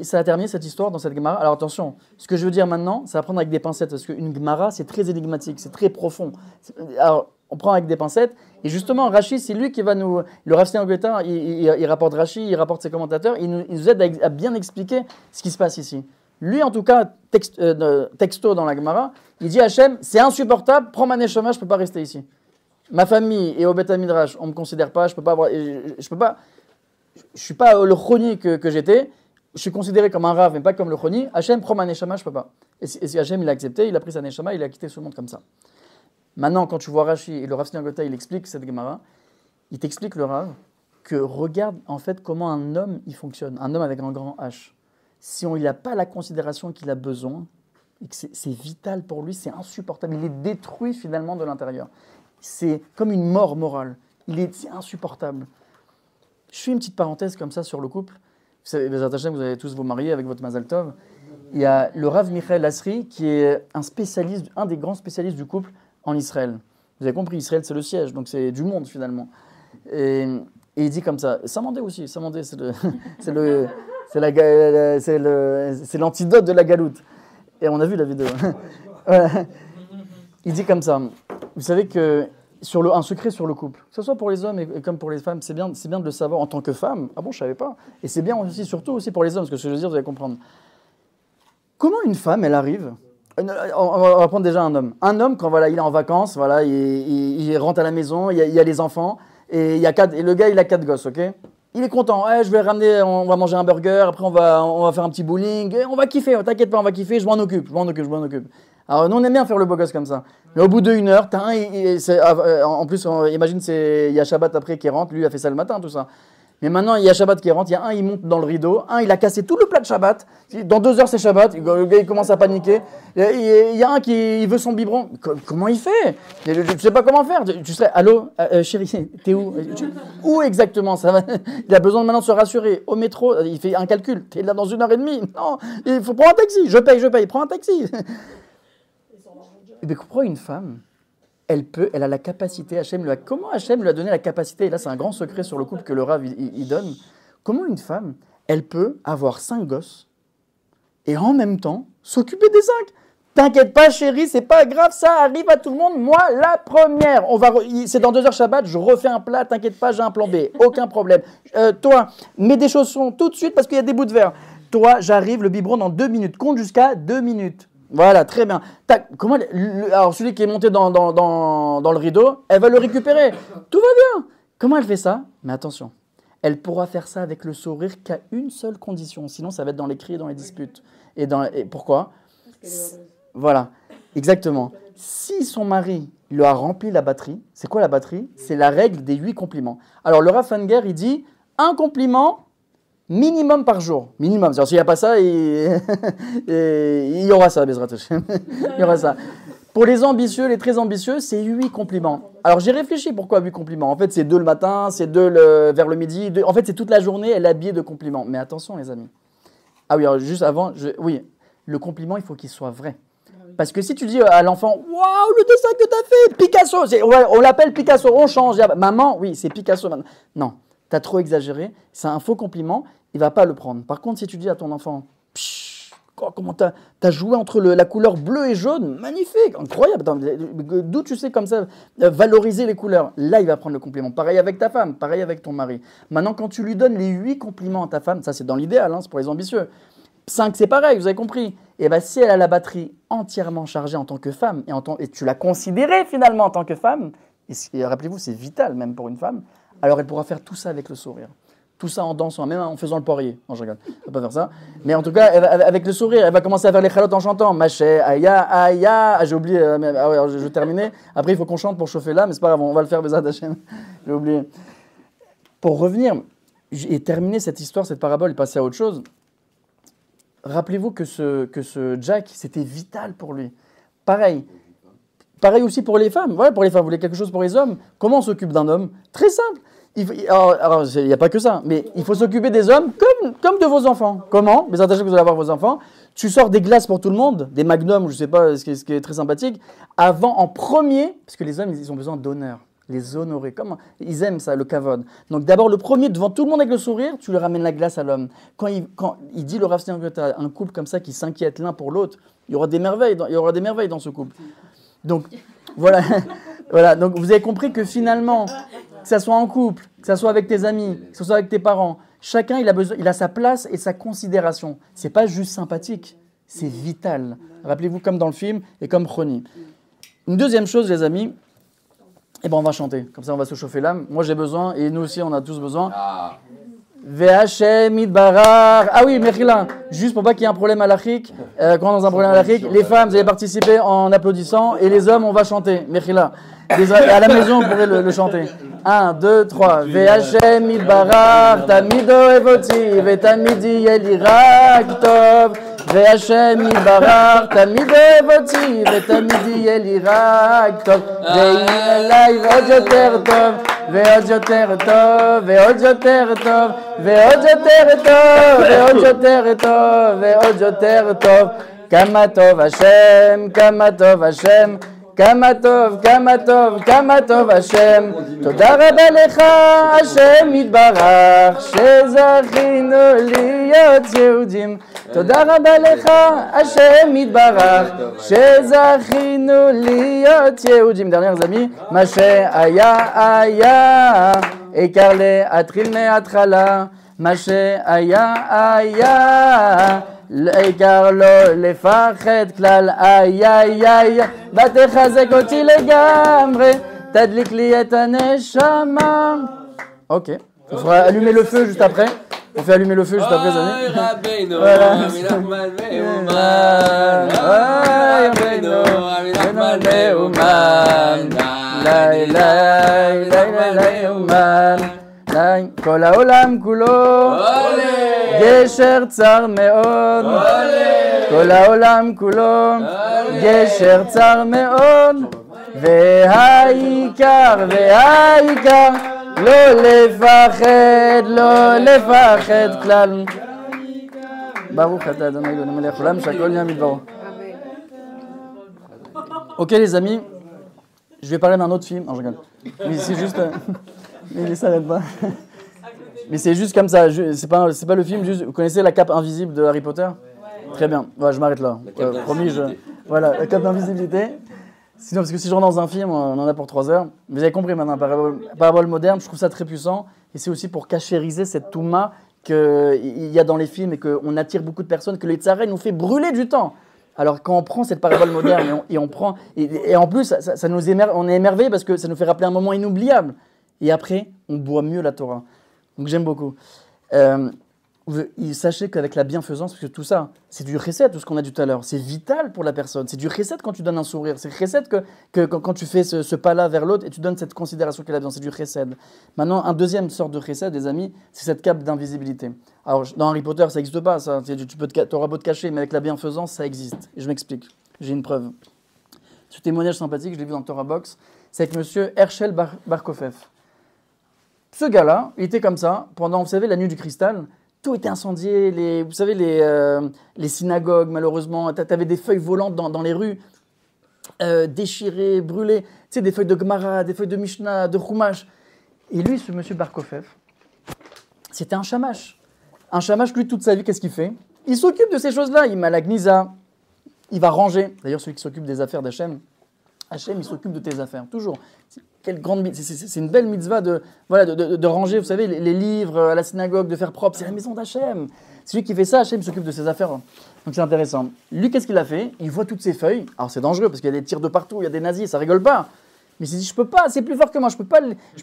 ça a terminé cette histoire dans cette Gemara? Alors attention, ce que je veux dire maintenant, ça va prendre avec des pincettes, parce qu'une Gemara, c'est très énigmatique, c'est très profond. Alors, on prend avec des pincettes, et justement, Rashi, c'est lui qui va nous... Le Rav Stein Goethe, il rapporte Rashi, il rapporte ses commentateurs, il nous aide à bien expliquer ce qui se passe ici. Lui, en tout cas, texto dans la Gemara, il dit à Hachem, c'est insupportable, prends ma neshama, je ne peux pas rester ici. Ma famille est au Beth Midrash, on ne me considère pas, je ne peux pas avoir... Je suis pas le Choni que j'étais, je suis considéré comme un Rav, mais pas comme le Choni. Hachem prend ma Neshama, je peux pas. Et si Hachem il a accepté, il a pris sa Neshama, il a quitté ce monde comme ça. Maintenant, quand tu vois Rashi et le Rav Stein Goethe, il explique cette Gemara, il t'explique le Rav que regarde en fait comment un homme il fonctionne, un homme avec un grand H. Si il n'a pas la considération qu'il a besoin, et que c'est vital pour lui, c'est insupportable. Il est détruit finalement de l'intérieur. C'est comme une mort morale. C'est insupportable. Je fais une petite parenthèse comme ça sur le couple. Vous savez, vous allez tous vous marier avec votre Mazal Tov. Il y a le Rav Michael Asri qui est un des grands spécialistes du couple en Israël. Vous avez compris, Israël c'est le siège, donc c'est du monde finalement. Et il dit comme ça, Samandé aussi, Samandé c'est l'antidote de la galoute. Et on a vu la vidéo. Il dit comme ça, vous savez que un secret sur le couple, que ce soit pour les hommes et comme pour les femmes, c'est bien de le savoir en tant que femme. Ah bon, je ne savais pas. Et c'est bien aussi, surtout aussi pour les hommes, parce que ce que je veux dire, vous allez comprendre. Comment une femme, elle arrive, on va prendre déjà un homme. Un homme, quand voilà, il est en vacances, voilà, il rentre à la maison, il y a les enfants, et le gars, il a 4 gosses, ok? Il est content, je vais ramener, on va manger un burger, après on va faire un petit bowling, et on va kiffer, t'inquiète pas, on va kiffer, je m'en occupe. Alors nous on aime bien faire le beau gosse comme ça. Mais au bout d'1 heure, t'as en plus, imagine, il y a Shabbat après qui rentre, lui il a fait ça le matin, tout ça. Mais maintenant, il y a Shabbat qui rentre, il y a un, il monte dans le rideau, un, il a cassé tout le plat de Shabbat, dans 2 heures c'est Shabbat, le gars il commence à paniquer, il y a un qui veut son biberon, comment il fait? Je ne sais pas comment faire, tu serais, allô, chérie, t'es où? Où exactement ça va? Il a besoin maintenant de se rassurer, au métro, il fait un calcul, t'es là dans 1h30, non, il faut prendre un taxi, je paye, prends un taxi. Et bien pourquoi une femme, elle a la capacité, comment Hachem lui a donné la capacité, et là c'est un grand secret sur le couple que le Rav il donne, comment une femme, elle peut avoir 5 gosses et en même temps s'occuper des 5? T'inquiète pas chérie, c'est pas grave, ça arrive à tout le monde, moi la première, c'est dans 2 heures Shabbat, je refais un plat, t'inquiète pas, j'ai un plan B, aucun problème. Toi, mets des chaussons tout de suite parce qu'il y a des bouts de verre. Toi, j'arrive, le biberon dans 2 minutes, compte jusqu'à 2 minutes. Voilà, très bien. Alors, celui qui est monté dans le rideau, elle va le récupérer. Tout va bien. Comment elle fait ça? Mais attention, elle pourra faire ça avec le sourire qu'à une seule condition. Sinon, ça va être dans les cris et dans les disputes. Et pourquoi? Voilà, exactement. Si son mari lui a rempli la batterie, c'est quoi la batterie? C'est la règle des 8 compliments. Alors, le Rav Fanger, il dit, un compliment minimum par jour. Minimum. C'est-à-dire, s'il n'y a pas ça, il y aura ça, Bezrat Hashem. Il y aura ça. Pour les ambitieux, les très ambitieux, c'est 8 compliments. Alors, j'ai réfléchi pourquoi 8 compliments. En fait, c'est 2 le matin, c'est 2 vers le midi. En fait, c'est toute la journée, elle est habillée de compliments. Mais attention, les amis. Ah oui, alors juste avant, oui, le compliment, il faut qu'il soit vrai. Parce que si tu dis à l'enfant, waouh, le dessin que tu as fait, Picasso, on l'appelle Picasso, on change. Maman, oui, c'est Picasso maintenant. Non. Tu as trop exagéré, c'est un faux compliment, il ne va pas le prendre. Par contre, si tu dis à ton enfant, comment tu as joué entre la couleur bleue et jaune, magnifique, incroyable, d'où tu sais comme ça valoriser les couleurs? Là, il va prendre le compliment. Pareil avec ta femme, pareil avec ton mari. Maintenant, quand tu lui donnes les 8 compliments à ta femme, ça c'est dans l'idéal, c'est pour les ambitieux. 5, c'est pareil, vous avez compris. Et bien, si elle a la batterie entièrement chargée en tant que femme, et tu l'as considérée finalement en tant que femme, et rappelez-vous, c'est vital même pour une femme, alors elle pourra faire tout ça avec le sourire. Tout ça en dansant, même en faisant le poirier. Non, je regarde, on va pas faire ça. Mais en tout cas, avec le sourire, elle va commencer à faire les chalotes en chantant. Maché, aya, aya. Ah, j'ai oublié, ah ouais, je vais terminer. Après, il faut qu'on chante pour chauffer là, mais c'est pas grave, on va le faire, Bezrat Hashem. J'ai oublié. Pour revenir et terminer cette histoire, cette parabole, et passer à autre chose, rappelez-vous que ce Jack, c'était vital pour lui. Pareil aussi pour les femmes. Voilà, pour les femmes, vous voulez quelque chose pour les hommes? Comment on s'occupe d'un homme? Très simple. Alors, il n'y a pas que ça, mais il faut s'occuper des hommes comme de vos enfants. Comment? Mais attachez que vous allez avoir vos enfants. Tu sors des glaces pour tout le monde, des magnums, je ne sais pas, ce qui est très sympathique, avant, en premier, parce que les hommes, ils ont besoin d'honneur, les honorer. Comment? Ils aiment ça, le kavod. Donc d'abord, le premier, devant tout le monde avec le sourire, tu lui ramènes la glace à l'homme. Quand il dit, le Rav Steiner, que tu as un couple comme ça qui s'inquiète l'un pour l'autre, il y aura des merveilles dans ce couple. Donc, voilà. Voilà. Donc, vous avez compris que finalement, que ça soit en couple, que ça soit avec tes amis, que ce soit avec tes parents, chacun, il a sa place et sa considération. C'est pas juste sympathique, c'est vital. Rappelez-vous, comme dans le film et comme Choni. Une deuxième chose, les amis, on va chanter. Comme ça, on va se chauffer l'âme. Moi, j'ai besoin, et nous aussi, on a tous besoin. Ve'Hashem Idbarach. Ah oui, Mechila, juste pour pas qu'il y ait un problème halachique, quand on est dans un problème halachique, les femmes, vous allez participer en applaudissant, et les hommes, on va chanter. Mechila. À la maison, on pourrait le chanter. 1, 2, 3. Ve'Hashem Idbarach, Tamido Evoti, Ve'tamidi Yelirak Tov. Ve'Hashem Yitbarach, Tamid Evoti, Ve'tamidi Yelirak Tov. Ve'yin elai ve'od yoter tov, ve'od yoter tov, ve'od yoter tov, ve'od yoter tov, ve'od yoter tov, ve'od yoter tov. Kama tov Hashem, kama tov Hashem. כמה טוב, כמה טוב, כמה טוב השם. תודה רבה לך, השם יתברך, שזכינו להיות יהודים. תודה רבה לך, השם יתברך, שזכינו להיות יהודים. derniers amis, מה שהיה היה, העיקר להתחיל מההתחלה. מה שהיה היה, העיקר לא לפחד כלל, איי איי איי, ותחזק אותי לגמרי, תדליק לי את הנשמה. Ok, on fera allumer le feu juste après. On fait allumer le feu juste après, les amis. Voilà. כל העולם כולו גשר צר מאוד, כל העולם כולו גשר צר מאוד, והעיקר לא לפחד כלל. ברוך אתה אדוני אלוהינו מלך העולם שהכל נהיה מדברו. Ok les amis, je vais parler d'un autre film. Non, je regarde. Mais c'est juste... Mais il ne s'arrête pas. Mais c'est juste comme ça. C'est pas le film. Juste, vous connaissez la cape invisible de Harry Potter? Ouais. Très bien. Voilà, je m'arrête là. Promis, voilà, la cape d'invisibilité. Sinon, parce que si je rentre dans un film, on en a pour 3 heures. Vous avez compris maintenant, parabole moderne, je trouve ça très puissant. Et c'est aussi pour cachériser cette touma qu'il y a dans les films et qu'on attire beaucoup de personnes, que les tzarets nous fait brûler du temps. Alors quand on prend cette parabole moderne et on prend... Et en plus, ça nous on est émerveillé parce que ça nous fait rappeler un moment inoubliable. Et après, on boit mieux la Torah. Donc j'aime beaucoup. Sachez qu'avec la bienfaisance, parce que tout ça, c'est du chesed, tout ce qu'on a dit tout à l'heure, c'est vital pour la personne. C'est du chesed quand tu donnes un sourire. C'est chesed que quand tu fais ce pas-là vers l'autre et tu donnes cette considération qu'elle a besoin. C'est du chesed. Maintenant, un deuxième sorte de chesed, les amis, c'est cette cape d'invisibilité. Alors, dans Harry Potter, ça n'existe pas. Ça. Tu auras beau te cacher, mais avec la bienfaisance, ça existe. Et je m'explique. J'ai une preuve. Ce témoignage sympathique, je l'ai vu dans Torah Box, c'est avec monsieur Herschel Bar Kofef. Ce gars-là, il était comme ça, pendant, vous savez, la nuit du cristal, tout était incendié, vous savez, les synagogues, malheureusement, tu avais des feuilles volantes dans les rues, déchirées, brûlées, tu sais, des feuilles de Gemara, des feuilles de Mishnah, de Chumash. Et lui, ce monsieur Bar Kofef, c'était un shamash. Un shamash, lui, toute sa vie, qu'est-ce qu'il fait? Il s'occupe de ces choses-là, il met la gnisa, il va ranger. D'ailleurs, celui qui s'occupe des affaires d'Hachem, Hachem, il s'occupe de tes affaires, toujours. C'est une belle mitzvah de ranger, vous savez, les livres à la synagogue, de faire propre. C'est la maison d'Hachem. C'est lui qui fait ça, Hachem s'occupe de ses affaires. Donc c'est intéressant. Lui, qu'est-ce qu'il a fait? Il voit toutes ces feuilles. Alors c'est dangereux parce qu'il y a des tirs de partout, il y a des nazis, ça rigole pas. Mais il s'est dit, je peux pas, c'est plus fort que moi, je peux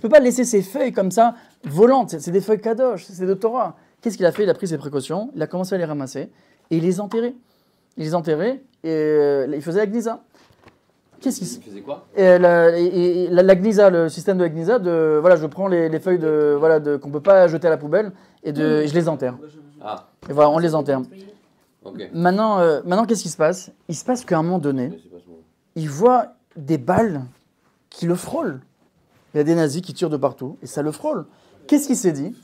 pas laisser ces feuilles comme ça, volantes. C'est des feuilles kadosh, c'est de Torah. Qu'est-ce qu'il a fait? Il a pris ses précautions, il a commencé à les ramasser et il les enterrait. Il les enterrait et il faisait la gnisa. Qu'est-ce qu'il faisait quoi? La gnisa, le système de la gnisa, voilà, je prends les feuilles qu'on ne peut pas jeter à la poubelle et je les enterre. Ah. Et voilà, on les enterre. Okay. Maintenant, qu'est-ce qui se passe? Il se passe qu'à un moment donné, il voit des balles qui le frôlent. Il y a des nazis qui tirent de partout et ça le frôle. Qu'est-ce qu'il s'est dit?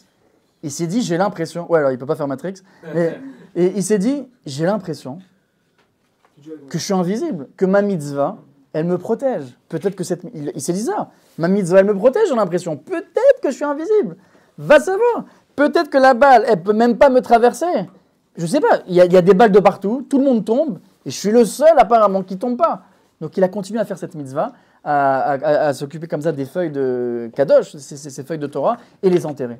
Il s'est dit, j'ai l'impression... Ouais, alors il ne peut pas faire Matrix. Et il s'est dit, j'ai l'impression que je suis invisible, que ma mitzvah, elle me protège. Peut-être que il s'est dit ça. Ma mitzvah, elle me protège, j'ai l'impression. Peut-être que je suis invisible. Va savoir. Peut-être que la balle, elle ne peut même pas me traverser. Je ne sais pas. Il y a des balles de partout. Tout le monde tombe. Et je suis le seul, apparemment, qui ne tombe pas. Donc, il a continué à faire cette mitzvah, à s'occuper comme ça des feuilles de Kadosh, ces feuilles de Torah, et les enterrer.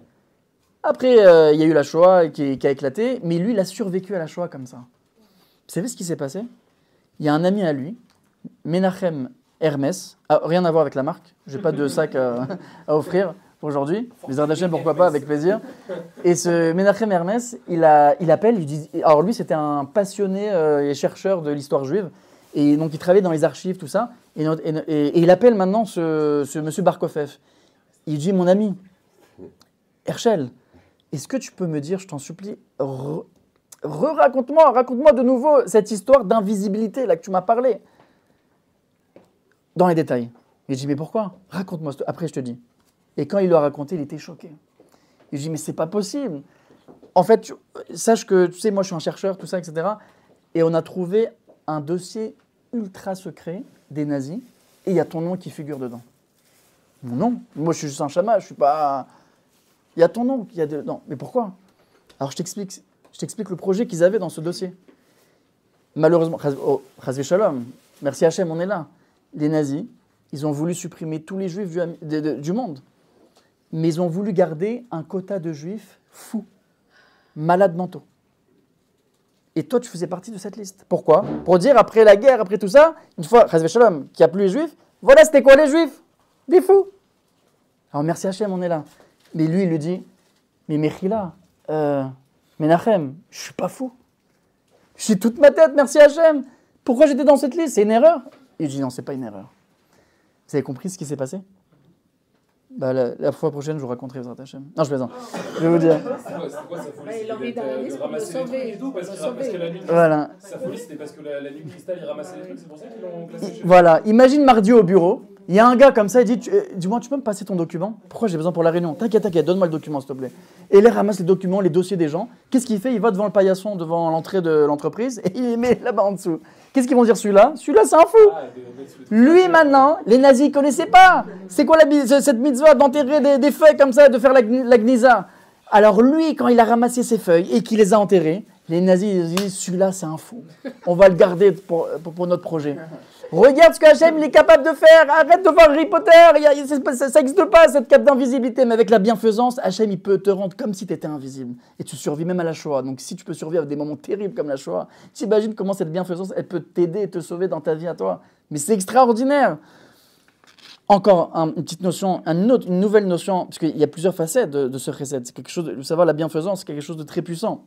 Après, il y a eu la Shoah qui a éclaté. Mais lui, il a survécu à la Shoah comme ça. Vous savez ce qui s'est passé? Il y a un ami à lui, Menachem Hermès, rien à voir avec la marque, je n'ai pas de sac à offrir aujourd'hui, les Ardachem, pourquoi pas, avec plaisir. Et ce Menachem Hermès, il appelle, il dit, alors lui c'était un passionné et chercheur de l'histoire juive, et donc il travaillait dans les archives, tout ça, et il appelle maintenant ce monsieur Barkofef. Il dit, mon ami, Herschel, est-ce que tu peux me dire, je t'en supplie, raconte-moi de nouveau cette histoire d'invisibilité là que tu m'as parlé. Dans les détails. Et je dis, mais pourquoi? Raconte-moi, après je te dis. Et quand il lui a raconté, il était choqué. Et je dis, mais c'est pas possible. En fait, sache que, tu sais, moi je suis un chercheur, tout ça, etc. Et on a trouvé un dossier ultra secret des nazis, et il y a ton nom qui figure dedans. Mon nom? Moi je suis juste un chama, je suis pas... Il y a ton nom qui a non, mais pourquoi? Alors je t'explique le projet qu'ils avaient dans ce dossier. Malheureusement, Chazvé Shalom, merci Hachem, on est là. Les nazis, ils ont voulu supprimer tous les juifs du monde. Mais ils ont voulu garder un quota de juifs fous, malades mentaux. Et toi, tu faisais partie de cette liste. Pourquoi? Pour dire, après la guerre, après tout ça, une fois, Chazvé Shalom, qu'il n'y a plus les juifs, voilà, c'était quoi les juifs? Des fous. Alors merci Hachem, on est là. Mais lui, il lui dit, mais Mechila, Menachem, je suis pas fou. Je suis toute ma tête, merci Hachem. Pourquoi j'étais dans cette liste? C'est une erreur? Il dit non, c'est pas une erreur. Vous avez compris ce qui s'est passé? La fois prochaine, je vous raconterai votre Hachem. Non, je plaisante. Je vais vous dire. C'était quoi sa folie? Il a envie d'aller de ramasser les trucs et tout parce que la nuit. Voilà. Sa folie, c'était parce que la nuit cristal, il ramassait les trucs, c'est pour ça qu'ils l'ont classé chez lui. Voilà. Imagine mardi au bureau. Il y a un gars comme ça, il dit, dis-moi, tu peux me passer ton document? Pourquoi j'ai besoin pour la réunion? T'inquiète, donne-moi le document, s'il te plaît. Et là, il ramasse les documents, les dossiers des gens. Qu'est-ce qu'il fait? Il va devant le paillasson, devant l'entrée de l'entreprise, et il les met là-bas en dessous. Qu'est-ce qu'ils vont dire celui-là? Celui-là, c'est un fou. Lui, maintenant, les nazis, ils ne connaissaient pas. C'est quoi cette mitzvah d'enterrer des feuilles comme ça, de faire la gnisa? Alors lui, quand il a ramassé ces feuilles et qu'il les a enterrées, les nazis, ils disent, celui-là, c'est un fou. On va le garder pour notre projet. Regarde ce que Hachem il est capable de faire. Arrête de voir Harry Potter. Ça n'existe pas, cette cape d'invisibilité. Mais avec la bienfaisance, Hachem, il peut te rendre comme si tu étais invisible. Et tu survis même à la Shoah. Donc si tu peux survivre à des moments terribles comme la Shoah, t'imagines comment cette bienfaisance, elle peut t'aider et te sauver dans ta vie à toi. Mais c'est extraordinaire. Encore une petite notion, une nouvelle notion, parce qu'il y a plusieurs facettes de ce chesed. C'est quelque chose, vous savez, la bienfaisance, c'est quelque chose de très puissant.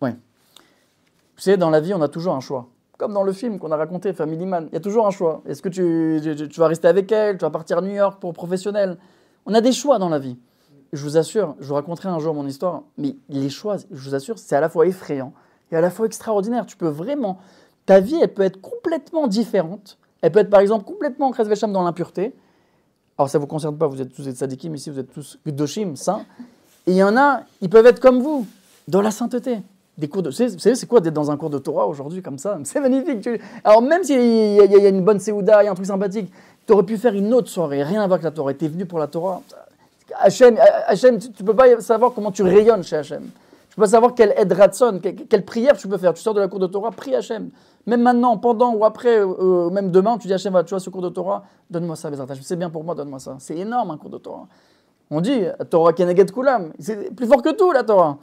Ouais. Vous savez, dans la vie, on a toujours un choix. Comme dans le film qu'on a raconté, Family Man, il y a toujours un choix. Est-ce que tu vas rester avec elle? Tu vas partir à New York pour professionnel? On a des choix dans la vie. Je vous assure, je vous raconterai un jour mon histoire, mais les choix, je vous assure, c'est à la fois effrayant et à la fois extraordinaire. Tu peux vraiment... Ta vie, elle peut être complètement différente. Elle peut être, par exemple, complètement Chas Vesham dans l'impureté. Alors, ça ne vous concerne pas, vous êtes tous des tzadikim ici, vous êtes tous Gdoshim, saints. Et il y en a, ils peuvent être comme vous, dans la sainteté. Des cours de, vous savez, c'est quoi d'être dans un cours de Torah aujourd'hui comme ça? C'est magnifique. Alors même s'il y a une bonne Séouda, il y a un truc sympathique, tu aurais pu faire une autre soirée, rien à voir avec la Torah. Tu es venu pour la Torah. Hachem, tu ne peux pas savoir comment tu rayonnes chez Hachem. Tu ne peux savoir quelle aide Ratson, quelle prière tu peux faire. Tu sors de la cour de Torah, prie Hachem. Même maintenant, pendant ou après, même demain, tu dis Hachem, tu vois ce cours de Torah, donne-moi ça, Bezrat Hachem. C'est bien pour moi, donne-moi ça. C'est énorme un cours de Torah. On dit, Torah Keneged Kulam, c'est plus fort que tout la Torah.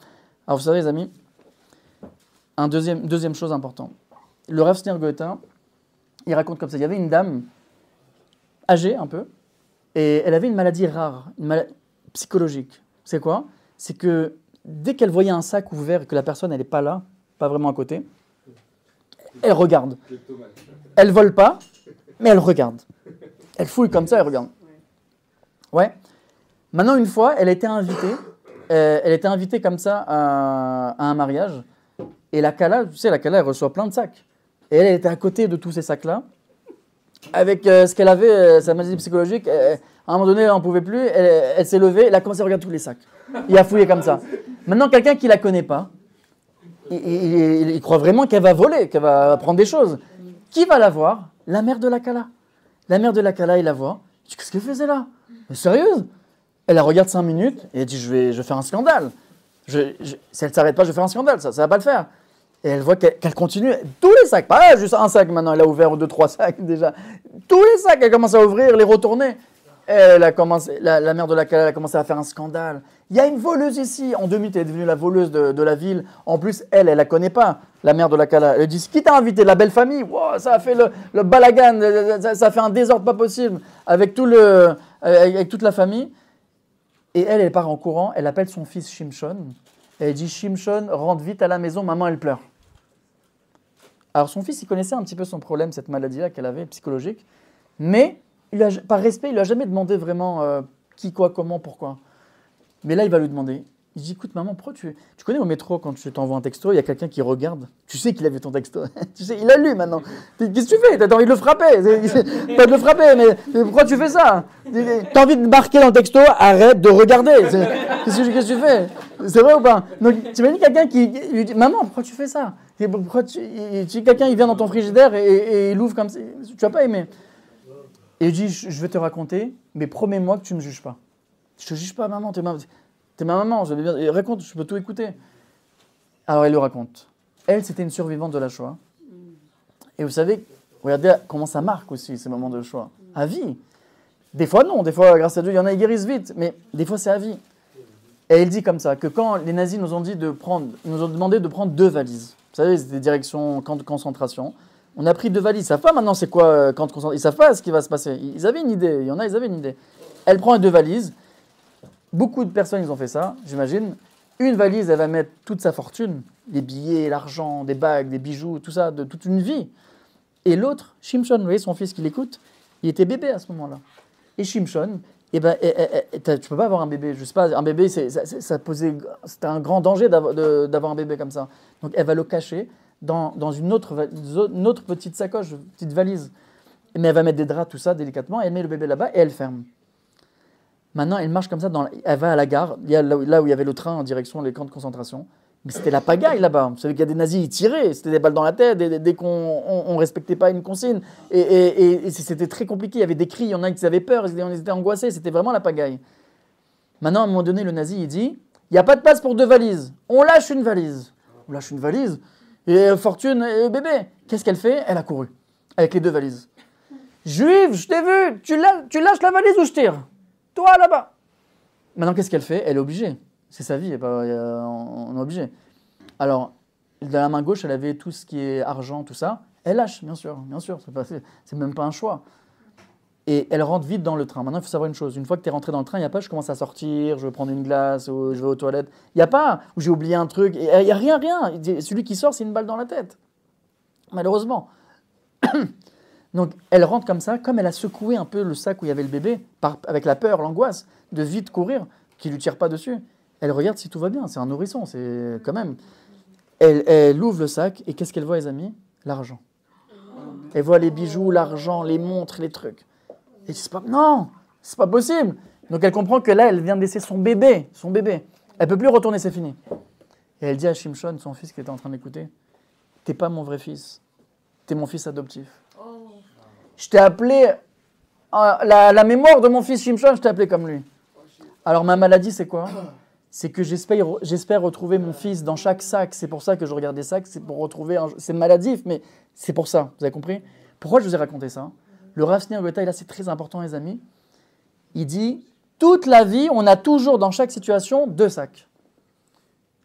Alors vous savez les amis, deuxième chose importante. Le Rav Sneur Goethe, il raconte comme ça, il y avait une dame, âgée un peu, et elle avait une maladie rare, une maladie psychologique. C'est quoi? C'est que dès qu'elle voyait un sac ouvert et que la personne elle n'est pas là, pas vraiment à côté, elle regarde. Elle vole pas, mais elle regarde. Elle fouille comme ça, elle regarde. Ouais. Maintenant, une fois, elle était invitée comme ça à un mariage. Et la Kala, tu sais, la Kala, elle reçoit plein de sacs. Et elle était à côté de tous ces sacs-là. Avec ce qu'elle avait, sa maladie psychologique, à un moment donné, elle n'en pouvait plus. Elle s'est levée, elle a commencé à regarder tous les sacs. Il a fouillé comme ça. Maintenant, quelqu'un qui ne la connaît pas, il croit vraiment qu'elle va voler, qu'elle va prendre des choses. Qui va la voir? La mère de la Kala. La mère de la Kala, il la voit. Il dit, qu'est-ce qu'elle faisait là? Mais sérieuse? Elle la regarde 5 minutes et elle dit, je vais faire un scandale. Si elle ne s'arrête pas, je vais faire un scandale, ça ne va pas le faire. Et elle voit qu'elle continue, tous les sacs, pas juste un sac maintenant, elle a ouvert 2-3 sacs déjà. Tous les sacs, elle commence à ouvrir, les retourner. Elle a commencé, la mère de la Kala a commencé à faire un scandale. Il y a une voleuse ici. En 2 minutes, elle est devenue la voleuse de la ville. En plus, elle la connaît pas, la mère de la Kala. Elle dit, qui t'a invité? La belle famille. Wow, ça a fait le balagan, ça a fait un désordre pas possible avec toute la famille. Et elle part en courant, elle appelle son fils Shimshon. Elle dit, Shimshon, rentre vite à la maison, maman, elle pleure. Alors son fils, il connaissait un petit peu son problème, cette maladie-là qu'elle avait, psychologique. Mais, par respect, il ne lui a jamais demandé vraiment qui, quoi, comment, pourquoi. Mais là, il va lui demander. Il dit, écoute, maman, pourquoi tu connais au métro, quand tu t'envoies un texto, il y a quelqu'un qui regarde. Tu sais qu'il a vu ton texto. Tu sais, il l'a lu maintenant. Qu'est-ce que tu fais? T'as envie de le frapper. Pas de le frapper, mais pourquoi tu fais ça? T'as envie de marquer dans le texto, arrête de regarder. Qu'est-ce que tu fais? C'est vrai ou pas? Donc, tu imagines quelqu'un qui lui dit, maman, pourquoi tu fais ça? Quelqu'un, il vient dans ton frigidaire et il ouvre comme ça. Tu vas pas aimer. Et il dit, je vais te raconter, mais promets-moi que tu ne me juges pas. Je te juge pas, maman. T'es ma maman, raconte, je peux tout écouter. Alors elle lui raconte. Elle, c'était une survivante de la Shoah. Et vous savez, regardez comment ça marque aussi, ces moments de Shoah. À vie. Des fois, non. Des fois, grâce à Dieu, il y en a qui guérissent vite. Mais des fois, c'est à vie. Et elle dit comme ça, que quand les nazis nous ont demandé de prendre 2 valises. Vous savez, c'était direction camp de concentration. On a pris 2 valises. Ils ne savent pas maintenant c'est quoi camp de concentration. Ils ne savent pas ce qui va se passer. Ils avaient une idée. Il y en a, ils avaient une idée. Elle prend 2 valises. Beaucoup de personnes, ils ont fait ça, j'imagine. Une valise, elle va mettre toute sa fortune, les billets, l'argent, des bagues, des bijoux, tout ça, de toute une vie. Et l'autre, Shimshon, vous voyez, son fils qui l'écoute, il était bébé à ce moment-là. Et Shimshon, tu peux pas avoir un bébé, je sais pas, un bébé, c'était un grand danger d'avoir un bébé comme ça. Donc elle va le cacher dans une autre petite sacoche, petite valise. Mais elle va mettre des draps, tout ça, délicatement, et elle met le bébé là-bas et elle ferme. Maintenant, elle marche comme ça, elle va à la gare, il y a là où il y avait le train en direction des camps de concentration. Mais c'était la pagaille là-bas. Vous savez qu'il y a des nazis, ils tiraient, c'était des balles dans la tête, dès qu'on ne respectait pas une consigne. Et c'était très compliqué, il y avait des cris, il y en a qui avaient peur, on était angoissés, c'était vraiment la pagaille. Maintenant, à un moment donné, le nazi, il dit, il n'y a pas de place pour 2 valises, on lâche une valise. On lâche une valise, et Fortune, et bébé. Qu'est-ce qu'elle fait? Elle a couru, avec les 2 valises. Juive, je t'ai vu, tu lâches la valise ou je tire? Toi, là-bas. Maintenant, qu'est-ce qu'elle fait? Elle est obligée. C'est sa vie, on est obligé. Alors, dans la main gauche, elle avait tout ce qui est argent, tout ça. Elle lâche, bien sûr. C'est même pas un choix. Et elle rentre vite dans le train. Maintenant, il faut savoir une chose. Une fois que tu es rentré dans le train, il n'y a pas je commence à sortir, je veux prendre une glace, ou je vais aux toilettes. Il n'y a pas où j'ai oublié un truc. Il n'y a rien. Celui qui sort, c'est une balle dans la tête. Malheureusement. Donc, elle rentre comme ça, comme elle a secoué un peu le sac où il y avait le bébé, avec la peur, l'angoisse, de vite courir, qu'il ne lui tire pas dessus. Elle regarde si tout va bien, c'est un nourrisson, c'est quand même. Elle ouvre le sac, et qu'est-ce qu'elle voit, les amis? L'argent. Elle voit les bijoux, l'argent, les montres, les trucs. Et c'est pas, non, c'est pas possible. Donc elle comprend que là, elle vient de laisser son bébé. Elle peut plus retourner, c'est fini. Et elle dit à Shimshon, son fils qui était en train d'écouter, t'es pas mon vrai fils, t'es mon fils adoptif. Je t'ai appelé, la mémoire de mon fils Shimshon, je t'ai appelé comme lui. Alors ma maladie, c'est quoi? c'est que j'espère retrouver mon fils dans chaque sac. C'est pour ça que je regarde les sacs, c'est pour retrouver... C'est maladif, mais c'est pour ça. Vous avez compris? Pourquoi je vous ai raconté ça? Le Rav Shneur Goethe, là, c'est très important, les amis. Il dit, toute la vie, on a toujours, dans chaque situation, 2 sacs.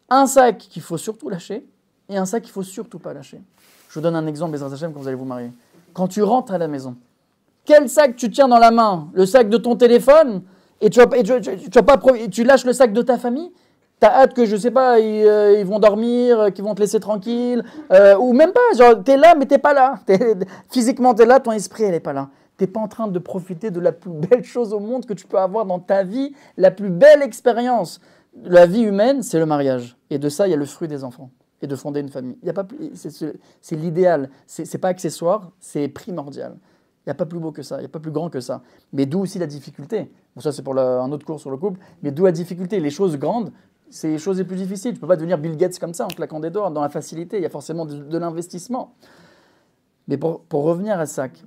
Un sac qu'il faut surtout lâcher et un sac qu'il faut surtout pas lâcher. Je vous donne un exemple, Bezrat Hashem, quand vous allez vous marier. Quand tu rentres à la maison, quel sac tu tiens dans la main? Le sac de ton téléphone? Et tu lâches le sac de ta famille? Tu as hâte que, je sais pas, ils vont dormir, qu'ils vont te laisser tranquille, ou même pas, genre, tu es là, mais tu n'es pas là. Physiquement, tu es là, ton esprit, elle n'est pas là. Tu n'es pas en train de profiter de la plus belle chose au monde que tu peux avoir dans ta vie, la plus belle expérience. La vie humaine, c'est le mariage. Et de ça, il y a le fruit des enfants. Et de fonder une famille. Il y a pas plus, c'est l'idéal. C'est pas accessoire, c'est primordial. Il n'y a pas plus beau que ça, il n'y a pas plus grand que ça. Mais d'où aussi la difficulté. Bon, ça, c'est pour un autre cours sur le couple. Mais d'où la difficulté? Les choses grandes, c'est les choses les plus difficiles. Tu ne peux pas devenir Bill Gates comme ça, en claquant des doigts, dans la facilité. Il y a forcément de l'investissement. Mais pour revenir à ce sac,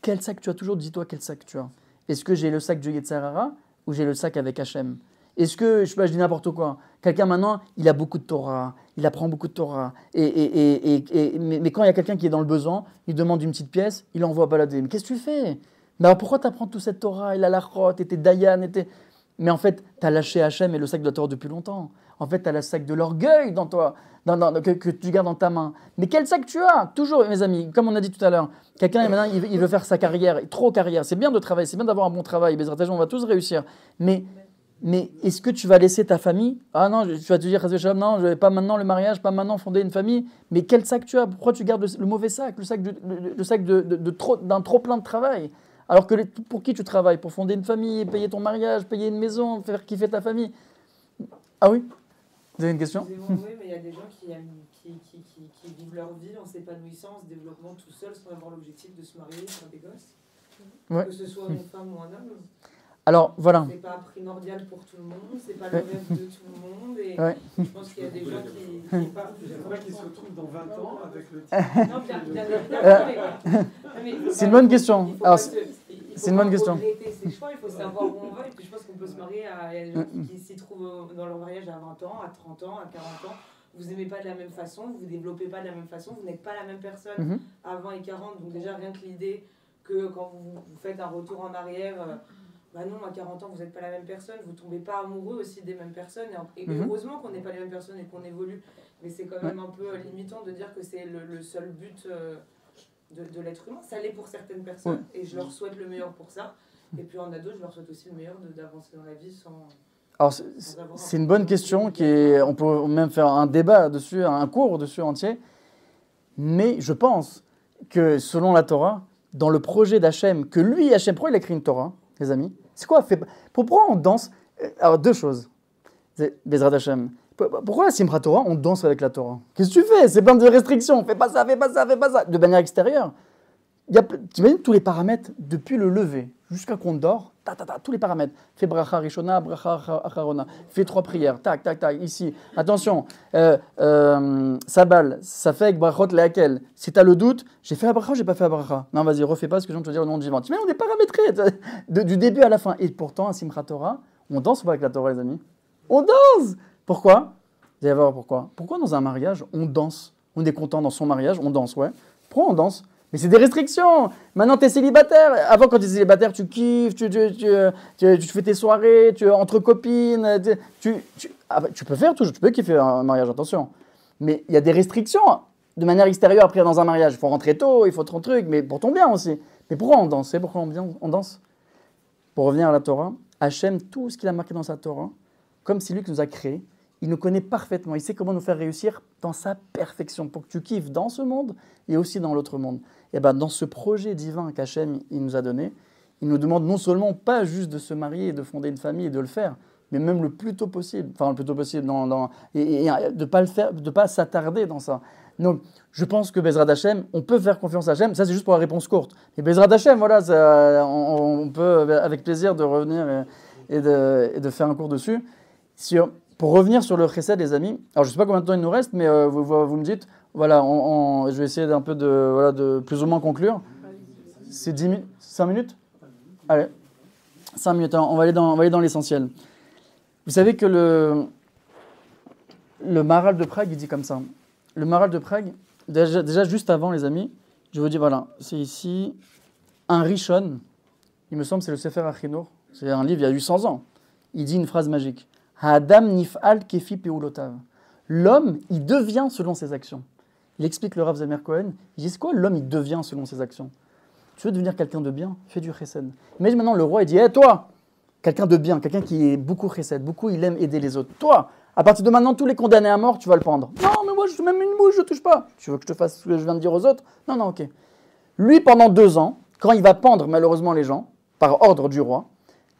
quel sac tu as toujours? Dis-toi quel sac tu as. Est-ce que j'ai le sac de Yetzer Hara ou j'ai le sac avec Hachem? Est-ce que, je sais pas, je dis n'importe quoi. Quelqu'un maintenant, il a beaucoup de Torah, il apprend beaucoup de Torah. Mais quand il y a quelqu'un qui est dans le besoin, il demande une petite pièce, il l'envoie balader. Mais qu'est-ce que tu fais? Mais alors pourquoi tu apprends toute cette Torah? Il a la Chot, et t'es Dayan, Mais en fait, tu as lâché Hachem et le sac de la Torah depuis longtemps. En fait, tu as le sac de l'orgueil dans toi, que tu gardes dans ta main. Mais quel sac tu as? Toujours, mes amis, comme on a dit tout à l'heure, quelqu'un maintenant, il veut faire sa carrière, trop carrière. C'est bien de travailler, c'est bien d'avoir un bon travail. Bezrat Hashem, on va tous réussir. Mais est-ce que tu vas laisser ta famille? Ah non, tu vas te dire, non, je vais pas maintenant le mariage, pas maintenant fonder une famille. Mais quel sac tu as? Pourquoi tu gardes le mauvais sac, le sac d'un trop plein de travail? Alors que pour qui tu travailles? Pour fonder une famille, payer ton mariage, payer une maison, faire kiffer ta famille. Ah oui? Vous avez une question? Oui, mais il y a des gens qui vivent leur vie en s'épanouissant, en se développant tout seul, sans avoir l'objectif de se marier, faire des gosses. Ouais. Que ce soit une femme ou un homme. Alors, voilà. C'est pas primordial pour tout le monde, c'est pas le rêve de tout le monde. Et je pense qu'il y a des gens qui parlent. J'aimerais qu'ils se retrouvent dans 20 ans avec le Non, bien évidemment. C'est une bonne question. C'est une bonne question. Il faut ses choix, il faut savoir où on va. Et puis je pense qu'on peut se marier à. Il y a des gens qui s'y trouvent dans leur mariage à 20 ans, à 30 ans, à 40 ans. Vous n'aimez pas de la même façon, vous ne développez pas de la même façon, vous n'êtes pas la même personne à 20 et 40. Donc, déjà, rien que l'idée que quand vous faites un retour en arrière. Bah non, à 40 ans, vous n'êtes pas la même personne, vous ne tombez pas amoureux aussi des mêmes personnes. Et heureusement qu'on n'est pas les mêmes personnes et qu'on évolue. Mais c'est quand même un peu limitant de dire que c'est le seul but de l'être humain. Ça l'est pour certaines personnes et je leur souhaite le meilleur pour ça. Et puis en a d'autres, je leur souhaite aussi le meilleur d'avancer dans la vie sans... Alors, c'est une bonne question, on peut même faire un débat dessus, un cours dessus entier. Mais je pense que selon la Torah, dans le projet d'Hachem, que lui, Hachem, pourquoi il a écrit une Torah, les amis? C'est quoi? Pourquoi on danse? Alors, 2 choses. Bezrat Hashem. Pourquoi à Simchat Torah, on danse avec la Torah? Qu'est-ce que tu fais? C'est plein de restrictions. Fais pas ça, fais pas ça, fais pas ça. De manière extérieure. Tu imagines tous les paramètres, depuis le lever jusqu'à qu'on dort, tous les paramètres. Fais bracha rishona, bracha acharona. Fais 3 prières, tac, tac, tac, ici. Attention, sabal, ça fait avec brachot lehakel. Si tu as le doute, j'ai fait la bracha ou j'ai pas fait la bracha? Non, vas-y, refais pas ce que je viens de te dire au nom du divin. Tu imagines, on est paramétrés du début à la fin. Et pourtant, à Simchat Torah, on danse ou pas avec la Torah, les amis? On danse! Pourquoi? Vous allez voir pourquoi. Pourquoi dans un mariage, on danse? On est content dans son mariage, on danse, ouais. Pourquoi on danse? Mais c'est des restrictions. Maintenant, tu es célibataire. Avant, quand tu es célibataire, tu kiffes, tu fais tes soirées, entre copines. Tu peux faire toujours, tu peux kiffer un mariage, attention. Mais il y a des restrictions de manière extérieure après dans un mariage. Il faut rentrer tôt, il faut trop de trucs, mais pour ton bien aussi. Mais pourquoi on danse? Pourquoi on danse? Pour revenir à la Torah, Hachem, tout ce qu'il a marqué dans sa Torah, comme c'est lui qui nous a créés, il nous connaît parfaitement. Il sait comment nous faire réussir dans sa perfection pour que tu kiffes dans ce monde et aussi dans l'autre monde. Et bien, dans ce projet divin qu'Hachem il nous a donné, il nous demande non seulement pas juste de se marier et de fonder une famille et de le faire, mais même le plus tôt possible. Enfin, le plus tôt possible, et de pas le faire, de pas s'attarder dans ça. Donc, je pense que Bezrat Hashem, on peut faire confiance à Hashem. Ça, c'est juste pour la réponse courte. Et Bezrat Hashem, voilà, on peut avec plaisir de revenir et de faire un cours dessus. Pour revenir sur le chesed, les amis, alors je ne sais pas combien de temps il nous reste, mais vous me dites, voilà, je vais essayer d'un peu de plus ou moins conclure. C'est 5 minutes? Allez, 5 minutes, alors on va aller dans l'essentiel. Vous savez que le Maharal de Prague, il dit comme ça. Le Maharal de Prague, déjà juste avant, les amis, je vous dis, voilà, c'est ici un Rishon, il me semble que c'est le Sefer Achinour, c'est un livre il y a 800 ans. Il dit une phrase magique. Ha'adam nif'al kefi peulotav. L'homme, il devient selon ses actions. Il explique le Rav Zamir Cohen, il dit, c'est quoi l'homme, il devient selon ses actions? Tu veux devenir quelqu'un de bien, fais du chesed. Imagine maintenant le roi, il dit, hé toi, quelqu'un de bien, quelqu'un qui est beaucoup chesed, beaucoup il aime aider les autres. Toi, à partir de maintenant, tous les condamnés à mort, tu vas le pendre. Non, mais moi, je suis même une mouche, je touche pas. Tu veux que je te fasse ce que je viens de dire aux autres? Non, non, ok. Lui, pendant 2 ans, quand il va pendre malheureusement les gens, par ordre du roi,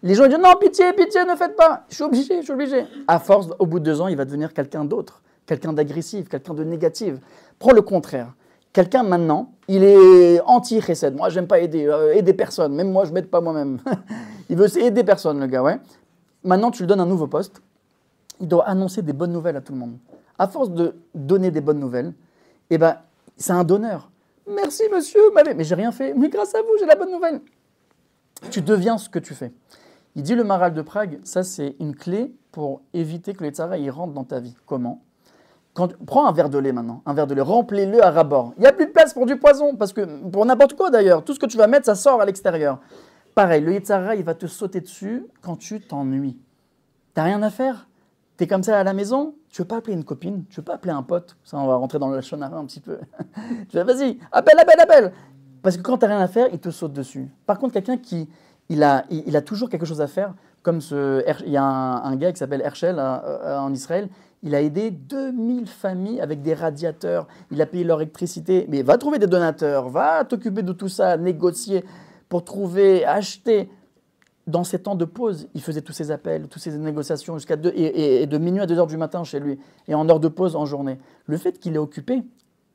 les gens ils disent non, pitié, pitié, ne faites pas. Je suis obligé. À force, au bout de 2 ans, il va devenir quelqu'un d'autre, quelqu'un d'agressif, quelqu'un de négatif. Prends le contraire. Quelqu'un maintenant, il est anti-chesed. Moi, j'aime pas aider personne. Même moi, je m'aide pas moi-même. Il veut aider personne, le gars, ouais. Maintenant, tu lui donnes un nouveau poste. Il doit annoncer des bonnes nouvelles à tout le monde. À force de donner des bonnes nouvelles, eh ben, c'est un donneur. Merci, monsieur, mais j'ai rien fait. Mais grâce à vous, j'ai la bonne nouvelle. Tu deviens ce que tu fais. Il dit le Maharal de Prague, ça c'est une clé pour éviter que les tzara ils rentrent dans ta vie. Comment? Prends un verre de lait maintenant, un verre de lait, remplis-le à ras-bord. Il n'y a plus de place pour du poison, parce que pour n'importe quoi d'ailleurs, tout ce que tu vas mettre, ça sort à l'extérieur. Pareil, le Yetzara, il va te sauter dessus quand tu t'ennuies. T'as rien à faire? T'es comme ça à la maison? Tu veux pas appeler une copine? Tu veux pas appeler un pote? Ça, on va rentrer dans le shonara un petit peu. Tu vas, vas-y, appelle. Parce que quand t'as rien à faire, il te saute dessus. Par contre, quelqu'un qui il a toujours quelque chose à faire, comme il y a un gars qui s'appelle Herschel en Israël. Il a aidé 2000 familles avec des radiateurs. Il a payé leur électricité. Mais va trouver des donateurs, va t'occuper de tout ça, négocier pour trouver, acheter. Dans ces temps de pause, il faisait tous ces appels, toutes ces négociations jusqu'à et de minuit à 2h du matin chez lui. Et en heure de pause en journée. Le fait qu'il est occupé,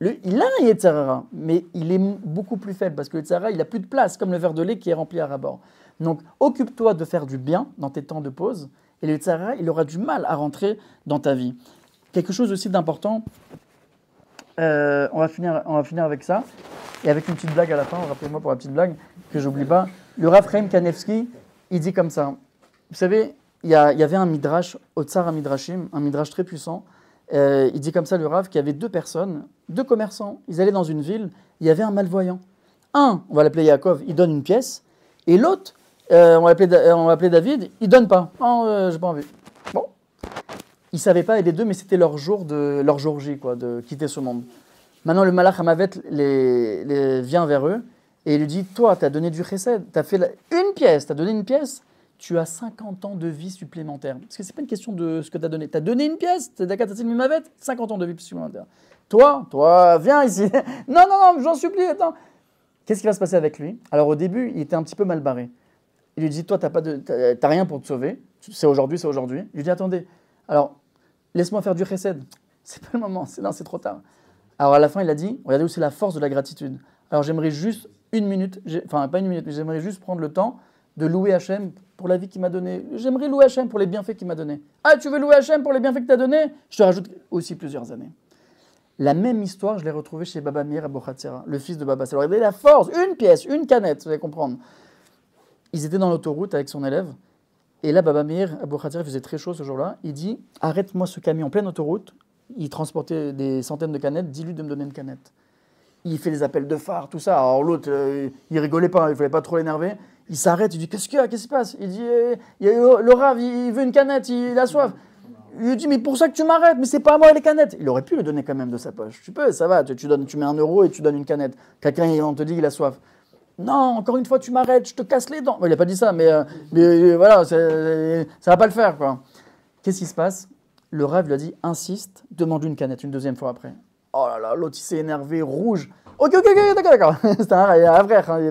il a un Yetzirah, mais il est beaucoup plus faible parce que le Yetzirah, il n'a plus de place, comme le verre de lait qui est rempli à ras-bord. Donc, occupe-toi de faire du bien dans tes temps de pause. Et le Yetzirah, il aura du mal à rentrer dans ta vie. Quelque chose aussi d'important, on va finir avec ça, et avec une petite blague à la fin, rappelez-moi pour la petite blague, que j'oublie pas. Le Rav Chaim Kanevski, il dit comme ça, vous savez, il y avait un midrash, Otsar Midrashim, un midrash très puissant, il dit comme ça, le Rav, qu'il y avait 2 personnes, 2 commerçants, ils allaient dans une ville, il y avait un malvoyant. Un, on va l'appeler Yaakov, il donne une pièce, et l'autre, on va l'appeler David, il donne pas. Non, j'ai pas envie. Bon. Ils ne savaient pas, et les 2, mais c'était leur jour J, quoi, de quitter ce monde. Maintenant, le Malach Hamavet vient vers eux, et il lui dit, toi, tu as donné du chesed, tu as fait une pièce, tu as donné une pièce, tu as 50 ans de vie supplémentaire. Parce que ce n'est pas une question de ce que tu as donné. Tu as donné une pièce, tu as Mimavet, 50 ans de vie supplémentaire. Toi, viens ici. Non, j'en supplie, attends. Qu'est-ce qui va se passer avec lui? Alors au début, il était un petit peu mal barré. Il lui dit, toi, t'as rien pour te sauver. C'est aujourd'hui. Il lui dit, attendez, alors, laisse-moi faire du chesed. C'est pas le moment, c'est trop tard. Alors à la fin, il a dit, regardez où c'est la force de la gratitude. Alors j'aimerais juste pas une minute, mais j'aimerais juste prendre le temps de louer Hachem pour la vie qu'il m'a donnée. J'aimerais louer Hachem pour les bienfaits qu'il m'a donnés. Ah, tu veux louer Hachem pour les bienfaits que tu as donnés? Je te rajoute aussi plusieurs années. La même histoire, je l'ai retrouvée chez Baba Meir Abochatzera, le fils de Baba. Alors regardez la force, une pièce, une canette, vous allez comprendre. Ils étaient dans l'autoroute avec son élève, et là, Baba Meir Abochatzera faisait très chaud ce jour-là. Il dit, arrête-moi ce camion en pleine autoroute. Il transportait des centaines de canettes, dis-lui de me donner une canette. Il fait des appels de phare, tout ça. Alors l'autre, il rigolait pas, il fallait pas trop l'énerver. Il s'arrête, il dit, qu'est-ce qu'il y a, qu'est-ce qui se passe? Il dit, le Rav, il veut une canette, il a soif. Il lui dit, mais pour ça que tu m'arrêtes, mais c'est pas à moi les canettes. Il aurait pu le donner quand même de sa poche. Tu peux, ça va, tu mets 1 euro et tu donnes une canette. Quelqu'un, on te dit qu'il a soif. Non, encore une fois, tu m'arrêtes, je te casse les dents. Il n'a pas dit ça, mais voilà, ça va pas le faire, quoi. Qu'est-ce qui se passe? Le Rav lui a dit, insiste, demande une canette, une deuxième fois après. Oh là là, l'autre, il s'est énervé, rouge. Ok, d'accord. C'est un frère, hein, il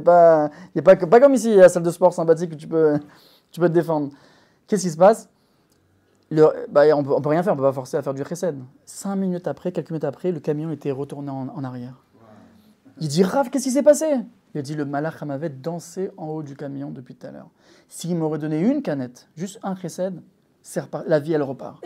n'est pas comme ici, la salle de sport sympathique où tu peux te défendre. Qu'est-ce qui se passe? On peut rien faire, on ne peut pas forcer à faire du chesed. 5 minutes après, quelques minutes après, le camion était retourné en arrière. Il dit, Rav, qu'est-ce qui s'est passé? Il a dit, le Malach m'avait dansé en haut du camion depuis tout à l'heure. S'il m'aurait donné une canette, juste un chesed, la vie, elle repart.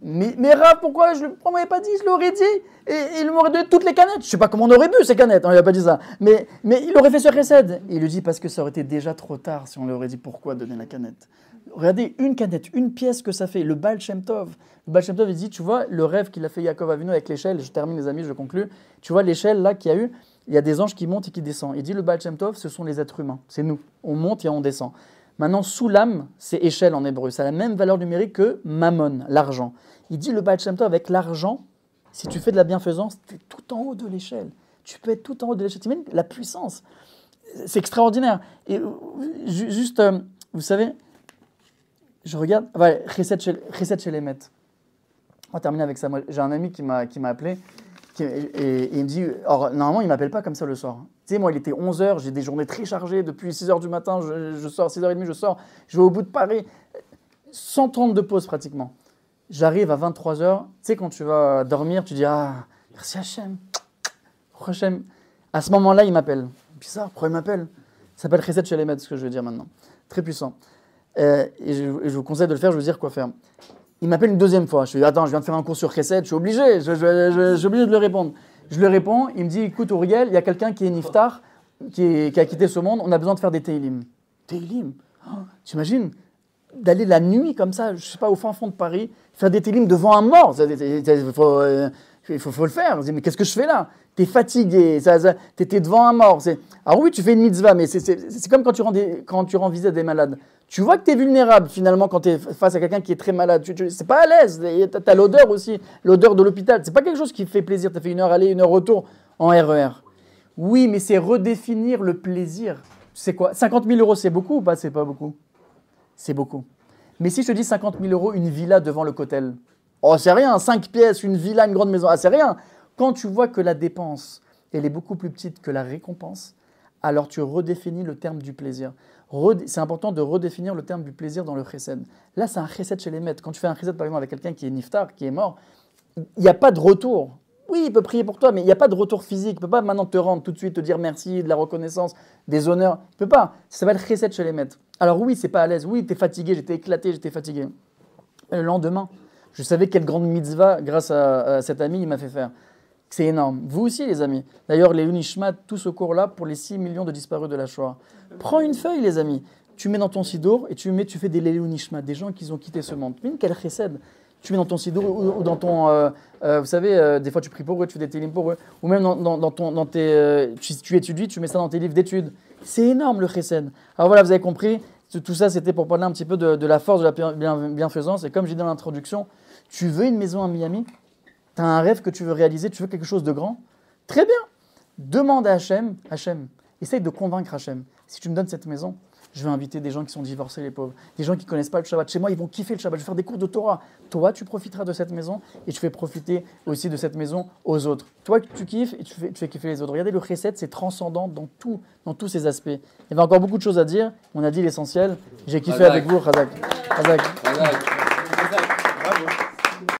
Mais Rav, pourquoi on m'avait pas dit, je l'aurais dit. Et il m'aurait donné toutes les canettes. Je sais pas comment on aurait bu ces canettes, on lui a pas dit ça. Mais il aurait fait ce chesed. Il lui dit parce que ça aurait été déjà trop tard si on lui aurait dit pourquoi donner la canette. Regardez, une canette, une pièce que ça fait. Le Baal Shem Tov. Le Baal Shem Tov, il dit, tu vois, le rêve qu'il a fait Yaakov Avinu avec l'échelle, je termine les amis, je conclue. Tu vois l'échelle là qu'il y a eu, il y a des anges qui montent et qui descendent. Il dit, le Baal Shem Tov, ce sont les êtres humains. C'est nous. On monte et on descend. Maintenant, sous l'âme, c'est échelle en hébreu. Ça a la même valeur numérique que mammon, l'argent. Il dit, le Baal Shem Tov, avec l'argent, si tu fais de la bienfaisance, tu es tout en haut de l'échelle. Tu peux être tout en haut de l'échelle. Tu imagines la puissance. C'est extraordinaire. Et juste, vous savez, je regarde, Chesed chez les maîtres. On va terminer avec ça. Moi, j'ai un ami qui m'a appelé et il me dit, alors, normalement, il ne m'appelle pas comme ça le soir. Tu sais, moi, il était 11h, j'ai des journées très chargées. Depuis 6h du matin, je sors, 6h30, je sors. Je vais au bout de Paris. 130 de pause pratiquement. J'arrive à 23h. Tu sais, quand tu vas dormir, tu dis, ah, merci Hachem. Hachem. À ce moment-là, il m'appelle. Bizarre, pourquoi il m'appelle? Ça s'appelle Chesed chez les maîtres, ce que je veux dire maintenant. Très puissant. Et je vous conseille de le faire, je veux dire quoi faire. Il m'appelle une deuxième fois. Je lui dis, attends, je viens de faire un cours sur Chesed, je suis obligé, je suis obligé de lui répondre. Je lui réponds, il me dit, écoute Auriel, il y a quelqu'un qui est niftar, qui a quitté ce monde, on a besoin de faire des teilim. Teilim, t'imagines d'aller la nuit comme ça, je sais pas, au fin fond de Paris, faire des teilim devant un mort, il faut le faire. Je dis, mais qu'est-ce que je fais là? T'es fatigué, t'es devant un mort. Alors oui, tu fais une mitzvah, mais c'est comme quand tu rends visite à des malades. Tu vois que tu es vulnérable finalement quand tu es face à quelqu'un qui est très malade. C'est pas à l'aise. Tu as l'odeur aussi, l'odeur de l'hôpital. C'est pas quelque chose qui fait plaisir. Tu as fait 1 heure aller, 1 heure retour en RER. Oui, mais c'est redéfinir le plaisir. C'est quoi? 50 000 euros, c'est beaucoup ou pas? C'est pas beaucoup. C'est beaucoup. Mais si je te dis 50 000 euros, une villa devant le Kotel, oh, c'est rien. 5 pièces, une villa, une grande maison, ah, c'est rien. Quand tu vois que la dépense, elle est beaucoup plus petite que la récompense, alors tu redéfinis le terme du plaisir. C'est important de redéfinir le terme du plaisir dans le chesed. Là, c'est un chesed chez les maîtres. Quand tu fais un chesed, par exemple, avec quelqu'un qui est niftar, qui est mort, il n'y a pas de retour. Oui, il peut prier pour toi, mais il n'y a pas de retour physique. Il ne peut pas maintenant te rendre tout de suite, te dire merci, de la reconnaissance, des honneurs. Il ne peut pas. Ça s'appelle chesed chez les maîtres. Alors oui, c'est pas à l'aise. Oui, tu es fatigué, j'étais éclaté, j'étais fatigué. Et le lendemain, je savais quelle grande mitzvah, grâce à cet ami, il m'a fait faire. C'est énorme. Vous aussi, les amis. D'ailleurs, les Unishmat, tout ce cours-là, pour les 6 millions de disparus de la Shoah. Prends une feuille, les amis. Tu mets dans ton sidour et tu fais des Lélu Nishmat, des gens qui ont quitté ce monde. Mais quel chesed. Tu mets dans ton sidour ou dans ton... vous savez, des fois, tu pries pour eux, tu fais des télim pour eux. Ou même dans tes... tu étudies, tu mets ça dans tes livres d'études. C'est énorme, le chesed. Alors voilà, vous avez compris. Tout ça, c'était pour parler un petit peu de la force de la bienfaisance. Et comme j'ai dit dans l'introduction, tu veux une maison à Miami? Tu as un rêve que tu veux réaliser, tu veux quelque chose de grand? Très bien. Demande à Hachem, essaye de convaincre Hachem. Si tu me donnes cette maison, je vais inviter des gens qui sont divorcés, les pauvres. Des gens qui ne connaissent pas le Shabbat. Chez moi, ils vont kiffer le Shabbat. Je vais faire des cours de Torah. Toi, tu profiteras de cette maison et tu fais profiter aussi de cette maison aux autres. Toi, tu kiffes et tu fais kiffer les autres. Regardez, le chesed, c'est transcendant dans tous ces aspects. Il y avait encore beaucoup de choses à dire. On a dit l'essentiel. J'ai kiffé avec vous, Razak.